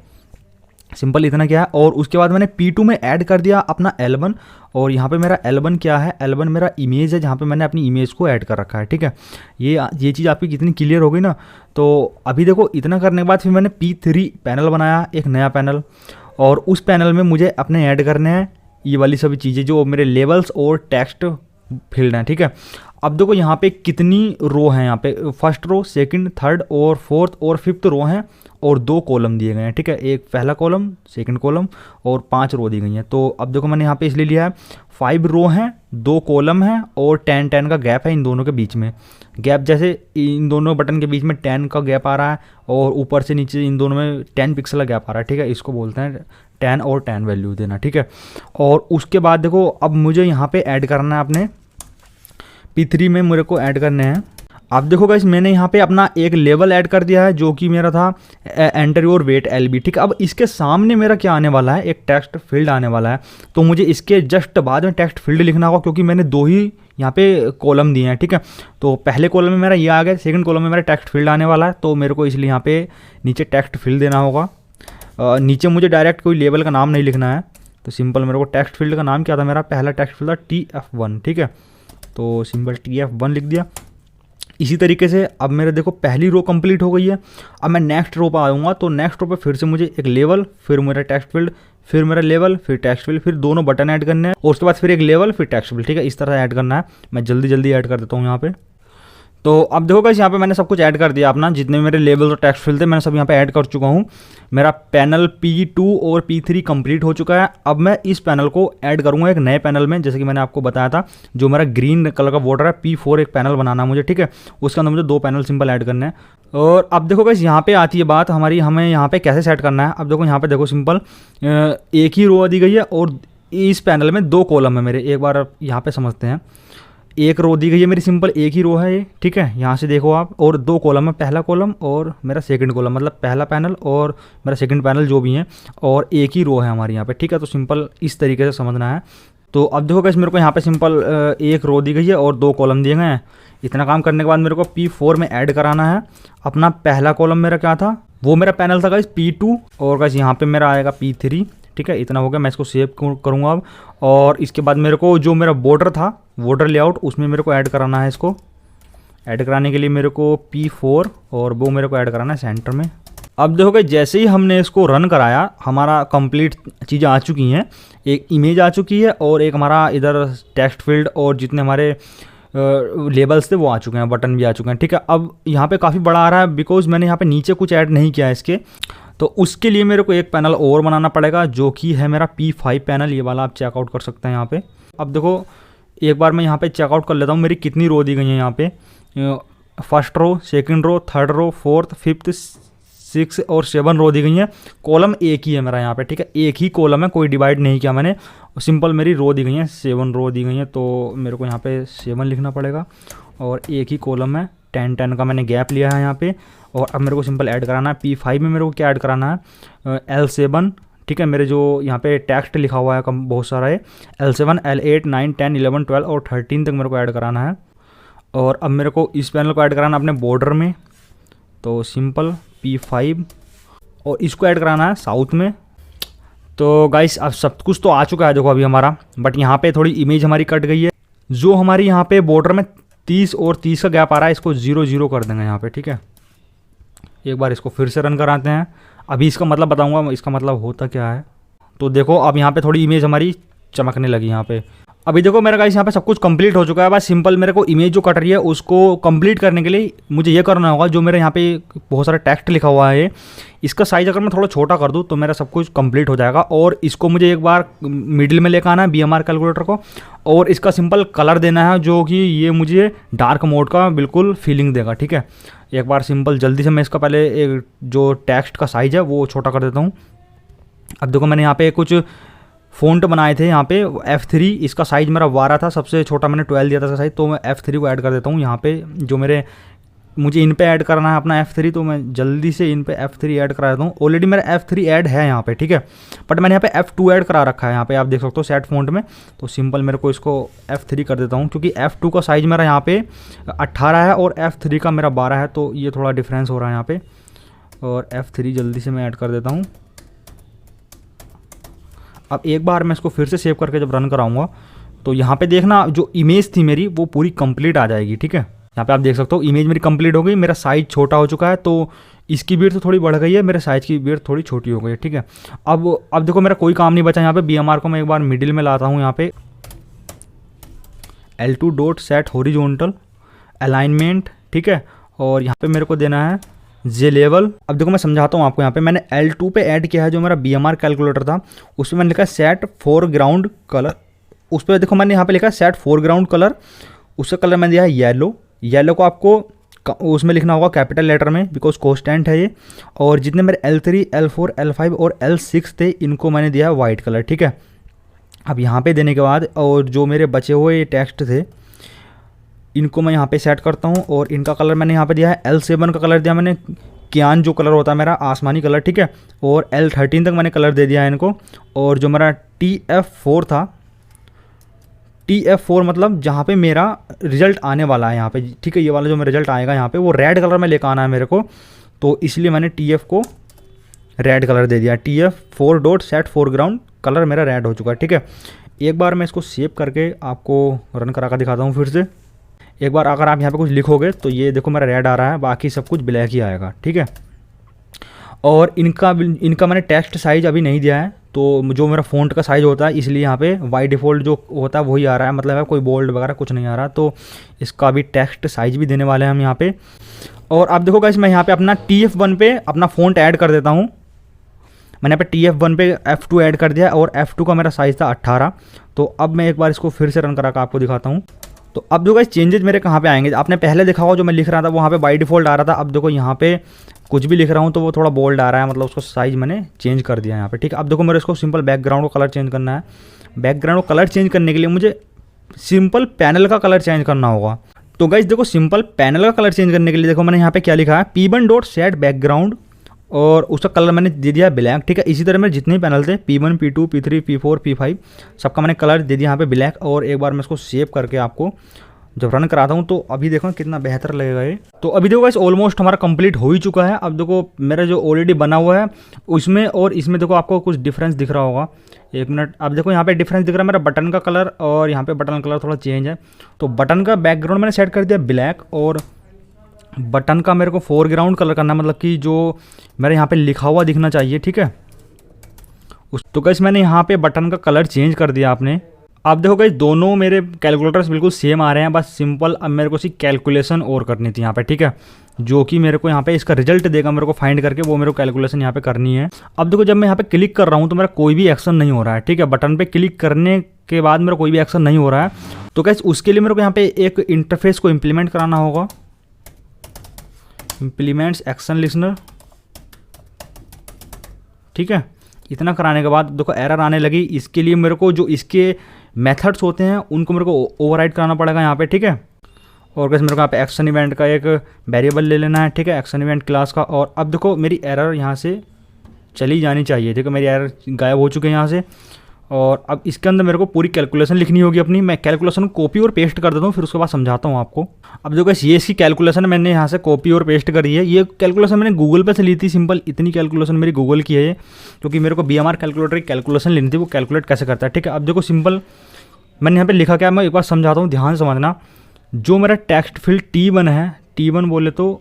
S1: सिंपल इतना क्या है। और उसके बाद मैंने P2 में ऐड कर दिया अपना L1, और यहाँ पे मेरा L1 क्या है, L1 मेरा इमेज है जहाँ पे मैंने अपनी इमेज को ऐड कर रखा है, ठीक है। ये चीज़ आपकी कितनी क्लियर हो गई ना। तो अभी देखो इतना करने के बाद फिर मैंने P3 पैनल बनाया, एक नया पैनल, और उस पैनल में मुझे अपने ऐड करने हैं ये वाली सभी चीज़ें जो मेरे लेबल्स और टेक्स्ट फील्ड हैं, ठीक है। अब देखो यहाँ पे कितनी रो हैं, यहाँ पे फर्स्ट रो, सेकंड, थर्ड और फोर्थ और फिफ्थ रो हैं, और 2 कॉलम दिए गए हैं, ठीक है। एक पहला कॉलम, सेकंड कॉलम, और 5 रो दी गई हैं। तो अब देखो मैंने यहाँ पे इसलिए लिया है 5 रो हैं, 2 कॉलम हैं और 10 का गैप है इन दोनों के बीच में। गैप जैसे इन दोनों बटन के बीच में 10 का गैप आ रहा है और ऊपर से नीचे इन दोनों में 10 पिक्सल का गैप आ रहा है, ठीक है। इसको बोलते हैं 10 और 10 वैल्यू देना, ठीक है। और उसके बाद देखो अब मुझे यहाँ पे ऐड करना है अपने P3 में मेरे को ऐड करने हैं। अब देखो गाइस मैंने यहाँ पे अपना एक लेवल ऐड कर दिया है जो कि मेरा था एंटर योर वेट LB, ठीक है। अब इसके सामने मेरा क्या आने वाला है, एक टेक्स्ट फील्ड आने वाला है। तो मुझे इसके जस्ट बाद में टेक्स्ट फील्ड लिखना होगा क्योंकि मैंने 2 ही यहाँ पे कॉलम दिए हैं, ठीक है। तो पहले कॉलम में मेरा ये आ गया, सेकंड कॉलम में मेरा टेक्स्ट फील्ड आने वाला है, तो मेरे को इसलिए यहाँ पे नीचे टेक्स्ट फील्ड देना होगा। नीचे मुझे डायरेक्ट कोई लेवल का नाम नहीं लिखना है, तो सिंपल मेरे को टेक्स्ट फील्ड का नाम क्या था, मेरा पहला टेक्स्ट फील्ड था TF1, ठीक है। तो सिंपल TF1 लिख दिया। इसी तरीके से अब मेरे देखो पहली रो कंप्लीट हो गई है। अब मैं नेक्स्ट रो पर आऊँगा तो नेक्स्ट रो पे फिर से मुझे एक लेवल, फिर मेरा टेक्स्ट फील्ड, फिर मेरा लेवल, फिर टेक्स्ट फील्ड, फिर दोनों बटन ऐड करने हैं और उसके बाद फिर एक लेवल, फिर टेक्स्ट फील्ड, ठीक है। इस तरह ऐड करना है। मैं जल्दी जल्दी ऐड कर देता हूँ यहाँ पे। तो अब देखो गाइस यहाँ पे मैंने सब कुछ ऐड कर दिया अपना, जितने मेरे लेवल और टेक्स्ट फील्ड थे मैंने सब यहाँ पे ऐड कर चुका हूँ। मेरा पैनल P2 और P3 कंप्लीट हो चुका है। अब मैं इस पैनल को ऐड करूँगा एक नए पैनल में, जैसे कि मैंने आपको बताया था जो मेरा ग्रीन कलर का बॉर्डर है P4 एक पैनल बनाना है मुझे, ठीक है। उसके अंदर मुझे 2 पैनल सिंपल ऐड करने हैं। और अब देखो गाइस यहाँ पे आती है बात हमारी, हमें यहाँ पे कैसे सेट करना है। अब देखो यहाँ पे देखो सिंपल एक ही रो दी गई है और इस पैनल में 2 कॉलम है मेरे। एक बार यहाँ पे समझते हैं, एक रो दी गई है मेरी, सिंपल एक ही रो है ये, ठीक है। यहाँ से देखो आप, और 2 कॉलम है, पहला कॉलम और मेरा सेकंड कॉलम, मतलब पहला पैनल और मेरा सेकंड पैनल जो भी है, और एक ही रो है हमारी यहाँ पे, ठीक है। तो सिंपल इस तरीके से समझना है। तो अब देखो गाइस मेरे को यहाँ पे सिंपल एक रो दी गई है और 2 कॉलम दिए गए हैं। इतना काम करने के बाद मेरे को P4 में ऐड कराना है। अपना पहला कॉलम मेरा क्या था, वो मेरा पैनल था गाइस P2 और गाइस यहाँ पे मेरा आएगा P3, ठीक है। इतना हो गया, मैं इसको सेव करूँगा अब। और इसके बाद मेरे को जो मेरा बॉर्डर था, बॉर्डर लेआउट, उसमें मेरे को ऐड कराना है। इसको ऐड कराने के लिए मेरे को P4 और वो मेरे को ऐड कराना है सेंटर में। अब देखो जैसे ही हमने इसको रन कराया हमारा कंप्लीट चीज़ें आ चुकी हैं। एक इमेज आ चुकी है और एक हमारा इधर टेक्स्ट फील्ड और जितने हमारे लेबल्स थे वो आ चुके हैं, बटन भी आ चुके हैं, ठीक है। अब यहाँ पे काफ़ी बड़ा आ रहा है बिकॉज मैंने यहाँ पे नीचे कुछ ऐड नहीं किया है इसके, तो उसके लिए मेरे को एक पैनल और बनाना पड़ेगा जो कि है मेरा P5 पैनल। ये वाला आप चेकआउट कर सकते हैं यहाँ पे। अब देखो एक बार मैं यहाँ पे चेकआउट कर लेता हूँ मेरी कितनी रो दी गई हैं यहाँ पे। First row, second row, third row, fourth, fifth, 6 और 7 रो दी गई हैं। कॉलम एक ही है मेरा यहाँ पे, ठीक है। एक ही कॉलम है, कोई डिवाइड नहीं किया मैंने। सिंपल मेरी रो दी गई हैं, 7 रो दी गई हैं, तो मेरे को यहाँ पे 7 लिखना पड़ेगा। और एक ही कॉलम है, 10 का मैंने गैप लिया है यहाँ पे। और अब मेरे को सिंपल ऐड कराना है P5 में, मेरे को क्या ऐड कराना है, L7, ठीक है। मेरे जो यहाँ पे टेक्स्ट लिखा हुआ है कम बहुत सारा है, L7, L8, 9, 10, 11, 12 और 13 तक मेरे को ऐड कराना है। और अब मेरे को इस पैनल को ऐड कराना है अपने बॉर्डर में, तो सिंपल P5 और इसको ऐड कराना है साउथ में। तो गाइस अब सब कुछ तो आ चुका है देखो अभी हमारा, बट यहाँ पे थोड़ी इमेज हमारी कट गई है। जो हमारी यहाँ पे बॉर्डर में 30 और 30 का गैप आ रहा है, इसको 0 0 कर देंगे यहाँ पे, ठीक है। एक बार इसको फिर से रन कराते हैं। अभी इसका मतलब बताऊंगा इसका मतलब होता क्या है। तो देखो अब यहाँ पे थोड़ी इमेज हमारी चमकने लगी यहाँ पे। अभी देखो मेरा गाइस यहाँ पे सब कुछ कंप्लीट हो चुका है। बस सिंपल मेरे को इमेज जो कट रही है उसको कंप्लीट करने के लिए मुझे ये करना होगा, जो मेरे यहाँ पे बहुत सारा टेक्स्ट लिखा हुआ है इसका साइज़ अगर मैं थोड़ा छोटा कर दूँ तो मेरा सब कुछ कंप्लीट हो जाएगा। और इसको मुझे एक बार मिडिल में लेकर आना है BMR कैलकुलेटर को, और इसका सिंपल कलर देना है जो कि ये मुझे डार्क मोड का बिल्कुल फीलिंग देगा, ठीक है। एक बार सिंपल जल्दी से मैं इसका पहले एक जो टेक्स्ट का साइज़ है वो छोटा कर देता हूँ। अब देखो मैंने यहाँ पे कुछ फ़ॉन्ट बनाए थे यहाँ पे F3, इसका साइज़ मेरा 12 था, सबसे छोटा मैंने 12 दिया था साइज़, तो मैं F3 को ऐड कर देता हूँ यहाँ पे। जो मुझे इन पे ऐड करना है अपना F3, तो मैं जल्दी से इन पे F3 ऐड करा देता हूँ। ऑलरेडी मेरा F3 ऐड है यहाँ पे, ठीक है, बट मैंने यहाँ पे F2 ऐड करा रखा है। यहाँ पे आप देख सकते हो सेट फ़ॉन्ट में। तो सिंपल मेरे को इसको F3 कर देता हूँ, क्योंकि F2 का साइज़ मेरा यहाँ पे 18 है और F3 का मेरा 12 है, तो ये थोड़ा डिफरेंस हो रहा है यहाँ पे। और F3 जल्दी से मैं ऐड कर देता हूँ। अब एक बार मैं इसको फिर से सेव करके जब रन कराऊंगा तो यहाँ पे देखना जो इमेज थी मेरी वो पूरी कंप्लीट आ जाएगी, ठीक है। यहाँ पे आप देख सकते हो इमेज मेरी कंप्लीट हो गई, मेरा साइज़ छोटा हो चुका है, तो इसकी विड्थ थोड़ी बढ़ गई है, मेरे साइज़ की विड्थ थोड़ी छोटी हो गई है, ठीक है। अब देखो मेरा कोई काम नहीं बचा यहाँ पे। BMR को मैं एक बार मिडिल में लाता हूँ यहाँ पे, L2 dot set horizontal alignment, ठीक है। और यहाँ पे मेरे को देना है जे लेवल। अब देखो मैं समझाता हूँ आपको। यहाँ पे मैंने L2 पे ऐड किया है जो मेरा BMR कैलकुलेटर था, उसमें मैंने लिखा है सेट फोरग्राउंड कलर उस पर देखो मैंने यहाँ पे लिखा है सेट फोरग्राउंड कलर, उसका कलर मैंने दिया है येलो। येलो को आपको उसमें लिखना होगा कैपिटल लेटर में, बिकॉज कॉन्स्टेंट है ये। और जितने मेरे L3, L4, L5 और L6 थे इनको मैंने दिया है वाइट कलर, ठीक है। अब यहाँ पे देने के बाद और जो मेरे बचे हुए टेक्स्ट थे इनको मैं यहाँ पे सेट करता हूँ, और इनका कलर मैंने यहाँ पे दिया है L7 का कलर दिया मैंने क्यान, जो कलर होता है मेरा आसमानी कलर, ठीक है। और L13 तक मैंने कलर दे दिया है इनको। और जो मेरा TF4 था, TF4 मतलब जहाँ पे मेरा रिजल्ट आने वाला है यहाँ पे, ठीक है, ये वाला जो मेरा रिजल्ट आएगा यहाँ पे वो रेड कलर में लेकर आना है मेरे को, तो इसलिए मैंने TF को रेड कलर दे दिया। TF4 dot set foreground colour मेरा रेड हो चुका है, ठीक है। एक बार मैं इसको सेव करके आपको रन करा कर दिखाता हूँ फिर से। एक बार अगर आप यहाँ पे कुछ लिखोगे तो ये देखो मेरा रेड आ रहा है, बाकी सब कुछ ब्लैक ही आएगा, ठीक है। और इनका मैंने टेक्स्ट साइज़ अभी नहीं दिया है, तो जो मेरा फ़ॉन्ट का साइज़ होता है इसलिए यहाँ पे बाय डिफ़ॉल्ट जो होता है वही आ रहा है, मतलब है कोई बोल्ड वगैरह कुछ नहीं आ रहा। तो इसका अभी टेक्स्ट साइज़ भी देने वाले हैं हम यहाँ पे। और अब देखो गाइस मैं यहाँ पे अपना TF1 पे अपना फ़ॉन्ट ऐड कर देता हूँ। मैंने यहाँ पे TF1 पे F2 ऐड कर दिया, और F2 का मेरा साइज़ था 18। तो अब मैं एक बार इसको फिर से रन करा कर आपको दिखाता हूँ। तो अब देखो गाइस चेंजेस मेरे कहाँ पे आएंगे, आपने पहले देखा होगा जो मैं लिख रहा था वहाँ पे बाय डिफ़ॉल्ट आ रहा था। अब देखो यहाँ पे कुछ भी लिख रहा हूँ तो वो थोड़ा बोल्ड आ रहा है, मतलब उसको साइज़ मैंने चेंज कर दिया यहाँ पे, ठीक है। अब देखो मेरे इसको सिंपल बैकग्राउंड को कलर चेंज करना है। बैकग्राउंड को कलर चेंज करने के लिए मुझे सिंपल पैनल का कलर चेंज करना होगा। तो गाइस देखो सिंपल पैनल का कलर चेंज करने के लिए देखो मैंने यहाँ पे क्या लिखा है, P1 डॉट सेट बैकग्राउंड, और उसका कलर मैंने दे दिया ब्लैक, ठीक है। इसी तरह मेरे जितने भी पैनल थे P1, P2, P3, P4, P5 सबका मैंने कलर दे दिया यहाँ पे ब्लैक। और एक बार मैं इसको सेव करके आपको जब रन कराता हूँ तो अभी देखो कितना बेहतर लगेगा ये। तो अभी देखो गाइस ऑलमोस्ट हमारा कंप्लीट हो ही चुका है। अब देखो मेरा जो ऑलरेडी बना हुआ है उसमें और इसमें देखो आपको कुछ डिफरेंस दिख रहा होगा। एक मिनट, अब देखो यहाँ पे डिफरेंस दिख रहा है मेरा बटन का कलर, और यहाँ पे बटन कलर थोड़ा चेंज है। तो बटन का बैकग्राउंड मैंने सेट कर दिया ब्लैक, और बटन का मेरे को फोरग्राउंड कलर करना, मतलब कि जो मेरे यहाँ पे लिखा हुआ दिखना चाहिए, ठीक है। तो गाइस मैंने यहाँ पे बटन का कलर चेंज कर दिया आपने। आप देखो गाइस दोनों मेरे कैलकुलेटर्स बिल्कुल सेम आ रहे हैं, बस सिंपल अब मेरे को सी कैलकुलेशन और करनी थी यहाँ पे, ठीक है, जो कि मेरे को यहाँ पे इसका रिजल्ट देगा मेरे को फाइंड करके, वो मेरे को कैलकुलेशन यहाँ पे करनी है। अब देखो जब मैं यहाँ पे क्लिक कर रहा हूँ तो मेरा कोई भी एक्शन नहीं हो रहा है, ठीक है। बटन पे क्लिक करने के बाद मेरा कोई भी एक्शन नहीं हो रहा है। तो गाइस उसके लिए मेरे को यहाँ पे एक इंटरफेस को इम्प्लीमेंट कराना होगा, इम्प्लीमेंट्स एक्शन लिसनर, ठीक है। इतना कराने के बाद देखो एरर आने लगी। इसके लिए मेरे को जो इसके मेथड्स होते हैं उनको मेरे को ओवरराइड कराना पड़ेगा यहाँ पे, ठीक है। और कैसे मेरे को यहाँ पे एक्शन इवेंट का एक वेरिएबल ले लेना है, ठीक है, एक्शन इवेंट क्लास का। और अब देखो मेरी एरर यहाँ से चली जानी चाहिए, ठीक है, मेरी एरर गायब हो चुके हैं यहाँ से। और अब इसके अंदर मेरे को पूरी कैलकुलेशन लिखनी होगी अपनी। मैं कैलकुलेशन को कॉपी और पेस्ट कर देता हूँ, फिर उसके बाद समझाता हूँ आपको। अब देखो ये इसकी कैलकुलेशन मैंने यहाँ से कॉपी और पेस्ट करी है। ये कैलकुलेशन मैंने गूगल पे से ली थी, सिंपल इतनी कैलकुलेशन मेरी गूगल की है ये, क्योंकि मेरे को BMR कैलकुलेटर की कैलकुलेशन लेनी थी, वो कैलकुलेट कैसे करता है, ठीक है। अब देखो सिंपल मैंने यहाँ पे लिखा क्या, मैं एक बार समझाता हूँ, ध्यान से समझना। जो मेरा टेक्स्ट फील्ड T1 है, T1 बोले तो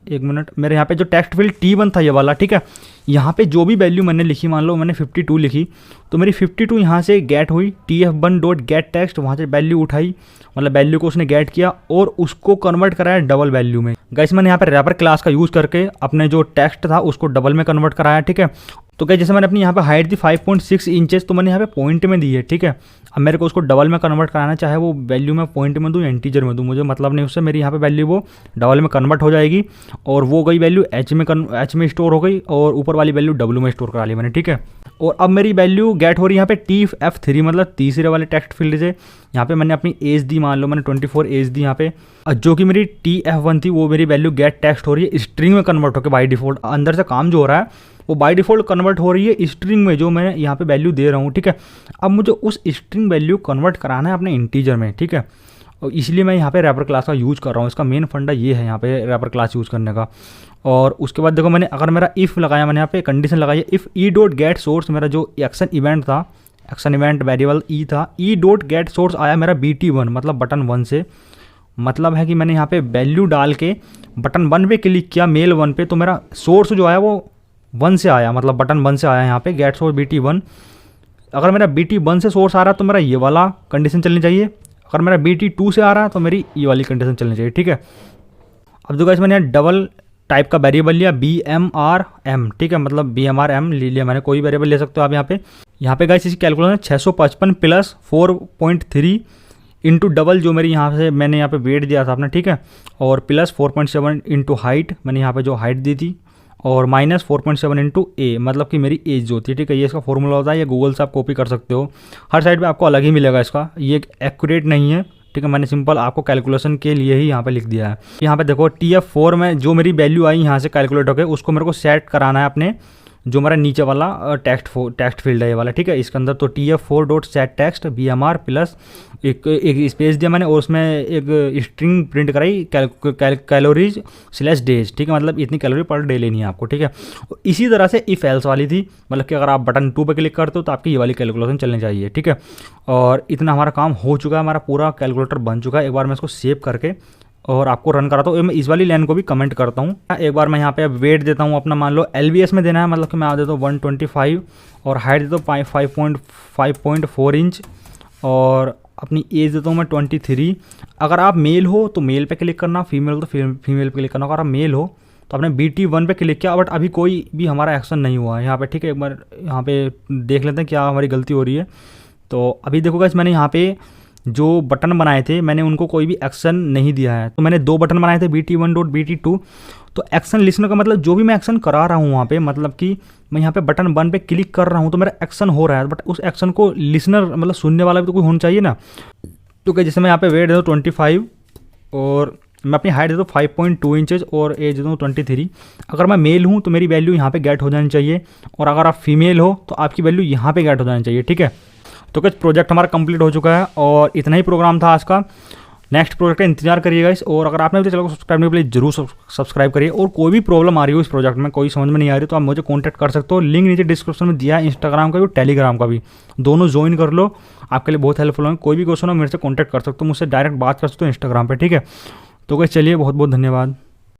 S1: एक मिनट, मेरे यहाँ पे जो टेक्स्ट फील्ड T1 था ये वाला, ठीक है, यहाँ पे जो भी वैल्यू मैंने लिखी, मान लो मैंने 52 लिखी, तो मेरी 52 यहाँ से गेट हुई, TF1 डॉट गेट टेक्स्ट, वहाँ से वैल्यू उठाई, मतलब वैल्यू को उसने गेट किया और उसको कन्वर्ट कराया डबल वैल्यू में। गाइस मैंने यहाँ पे रैपर क्लास का यूज़ करके अपने जो टेक्स्ट था उसको डबल में कन्वर्ट कराया, ठीक है। तो क्या जैसे मैंने अपनी यहाँ पे हाइट दी 5.6 इंचेस, तो मैंने यहाँ पे पॉइंट में दी है, ठीक है। अब मेरे को उसको डबल में कन्वर्ट कराना, चाहे वो वैल्यू में पॉइंट में दूँ या इंटीजर में दूँ, मुझे मतलब नहीं उससे, मेरी यहाँ पे वैल्यू वो डबल में कन्वर्ट हो जाएगी। और वो गई वैल्यू एच में स्टोर हो गई, और ऊपर वाली वैल्यू डब्ल्यू में स्टोर करा ली मैंने, ठीक है। और अब मेरी वैल्यू गेट हो रही है यहाँ पे TF3, मतलब तीसरे वाले टेक्स्ट फील्ड से। यहाँ पे मैंने अपनी एज दी, मान लो मैंने 24 एज दी यहाँ पे, जो कि मेरी TF1 थी, वो मेरी वैल्यू गेट टेक्स्ट हो रही है स्ट्रिंग में कन्वर्ट होकर बाई डिफॉल्ट। अंदर से काम जो हो रहा है वो बाय डिफ़ॉल्ट कन्वर्ट हो रही है स्ट्रिंग में, जो मैं यहाँ पे वैल्यू दे रहा हूँ, ठीक है। अब मुझे उस स्ट्रिंग वैल्यू कन्वर्ट कराना है अपने इंटीजर में, ठीक है। और इसलिए मैं यहाँ पे रैपर क्लास का यूज़ कर रहा हूँ। इसका मेन फंडा ये है यहाँ पे रैपर क्लास यूज़ करने का। और उसके बाद देखो मैंने अगर मेरा इफ़ लगाया, मैंने यहाँ पे कंडीशन लगाई है, if E dot gate source, मेरा जो एक्शन इवेंट था, एक्शन इवेंट वेरिएबल ई था, ई डॉट गेट सोर्स आया मेरा BT1 मतलब बटन 1 से। मतलब है कि मैंने यहाँ पे वैल्यू डाल के बटन 1 पे क्लिक किया, मेल 1 पे, तो मेरा सोर्स जो आया वो 1 से आया, मतलब बटन 1 से आया यहाँ पे गेट सोर्स BT1। अगर मेरा BT1 से सोर्स आ रहा है तो मेरा ये वाला कंडीशन चलनी चाहिए, अगर मेरा BT2 से आ रहा है तो मेरी ये वाली कंडीशन चलनी चाहिए, ठीक है। अब देखो गाइस मैंने यहाँ डबल टाइप का वेरिएबल लिया BMRM, ठीक है, मतलब BMRM ले लिया मैंने, कोई वेरिएबल ले सकते हो आप यहाँ पे गाइस। इसी कैलकुलेशन 655 प्लस 4.3 इंटू डबल जो मेरी यहाँ से मैंने यहाँ पे वेट दिया था आपने, ठीक है, और प्लस 4.7 इंटू हाइट, मैंने यहाँ पे जो हाइट दी थी, और माइनस 4.7 इंटू ए, मतलब कि मेरी एज जो होती है, ठीक है। ये इसका फॉर्मूला होता है, ये गूगल से आप कॉपी कर सकते हो, हर साइड पे आपको अलग ही मिलेगा इसका, ये एक्यूरेट नहीं है, ठीक है। मैंने सिंपल आपको कैलकुलेशन के लिए ही यहाँ पे लिख दिया है। यहाँ पे देखो TF4 में जो मेरी वैल्यू आई यहाँ से कैलकुलेट होकर, उसको मेरे को सेट कराना है अपने जो मेरा नीचे वाला टेक्स्ट फील्ड है ये वाला, ठीक है, इसके अंदर। तो TF4 dot set text BMR plus एक स्पेस दिया मैंने, और उसमें एक स्ट्रिंग प्रिंट कराई कैलोरीज स्लैश डेज, ठीक है, मतलब इतनी कैलोरी पर डे लेनी है आपको, ठीक है। इसी तरह से इफ एल्स वाली थी, मतलब कि अगर आप बटन 2 पे क्लिक करते हो तो आपकी ये वाली कैलकुलेशन चलनी चाहिए, ठीक है। और इतना हमारा काम हो चुका है, हमारा पूरा कैलकुलेटर बन चुका है। एक बार मैं इसको सेव करके और आपको रन कराता हूँ। मैं इस वाली लाइन को भी कमेंट करता हूँ। एक बार मैं यहाँ पे वेट देता हूँ अपना, मान लो LBS में देना है, मतलब कि मैं आ देता हूँ 125 और हाइट देता हूँ 5.4 इंच और अपनी एज देता हूँ मैं 23। अगर आप मेल हो तो मेल पे क्लिक करना, फीमेल हो तो फीमेल पे क्लिक करना। अगर आप मेल हो तो आपने BT1 पे क्लिक किया, बट अभी कोई भी हमारा एक्शन नहीं हुआ है यहाँ पे, ठीक है। एक बार यहाँ पे देख लेते हैं क्या हमारी गलती हो रही है। तो अभी देखो गाइस, मैंने यहाँ पे जो बटन बनाए थे मैंने उनको कोई भी एक्शन नहीं दिया है। तो मैंने 2 बटन बनाए थे BT1 डॉट BT2। तो एक्शन लिस्नर का मतलब जो भी मैं एक्शन करा रहा हूँ वहाँ पे, मतलब कि मैं यहाँ पे बटन 1 पे क्लिक कर रहा हूँ तो मेरा एक्शन हो रहा है, बट उस एक्शन को लिसनर मतलब सुनने वाला भी तो कोई होना चाहिए ना। तो क्या, जैसे मैं यहाँ पे वेट दे दूँ 25 और मैं अपनी हाइट दे दूँ 5.2 इंचेस और एज दे दूँ 23। अगर मैं मेल हूँ तो मेरी वैल्यू यहाँ पे गेट हो जानी चाहिए, और अगर आप फीमेल हो तो आपकी वैल्यू यहाँ पे गेट हो जानी चाहिए, ठीक है। तो कुछ प्रोजेक्ट हमारा कंप्लीट हो चुका है और इतना ही प्रोग्राम था आज का। नेक्स्ट प्रोजेक्ट का इंतजार करिएगा इस, और अगर आपने अभी चैनल को सब्सक्राइब नहीं किया जरूर सब्सक्राइब करिए। और कोई भी प्रॉब्लम आ रही हो इस प्रोजेक्ट में, कोई समझ में नहीं आ रही, तो आप मुझे कॉन्टैक्ट कर सकते हो। लिंक नीचे डिस्क्रिप्शन में दिया है, इंस्टाग्राम का भी टेलीग्राम का भी, दोनों ज्वाइन कर लो, आपके लिए बहुत हेल्पफुल है। कोई भी क्वेश्चन हो मेरे से कॉन्टैक्ट कर सकते हो, मुझसे डायरेक्ट बात कर सकते हो इंस्टाग्राम पर, ठीक है। तो चलिए, बहुत बहुत धन्यवाद।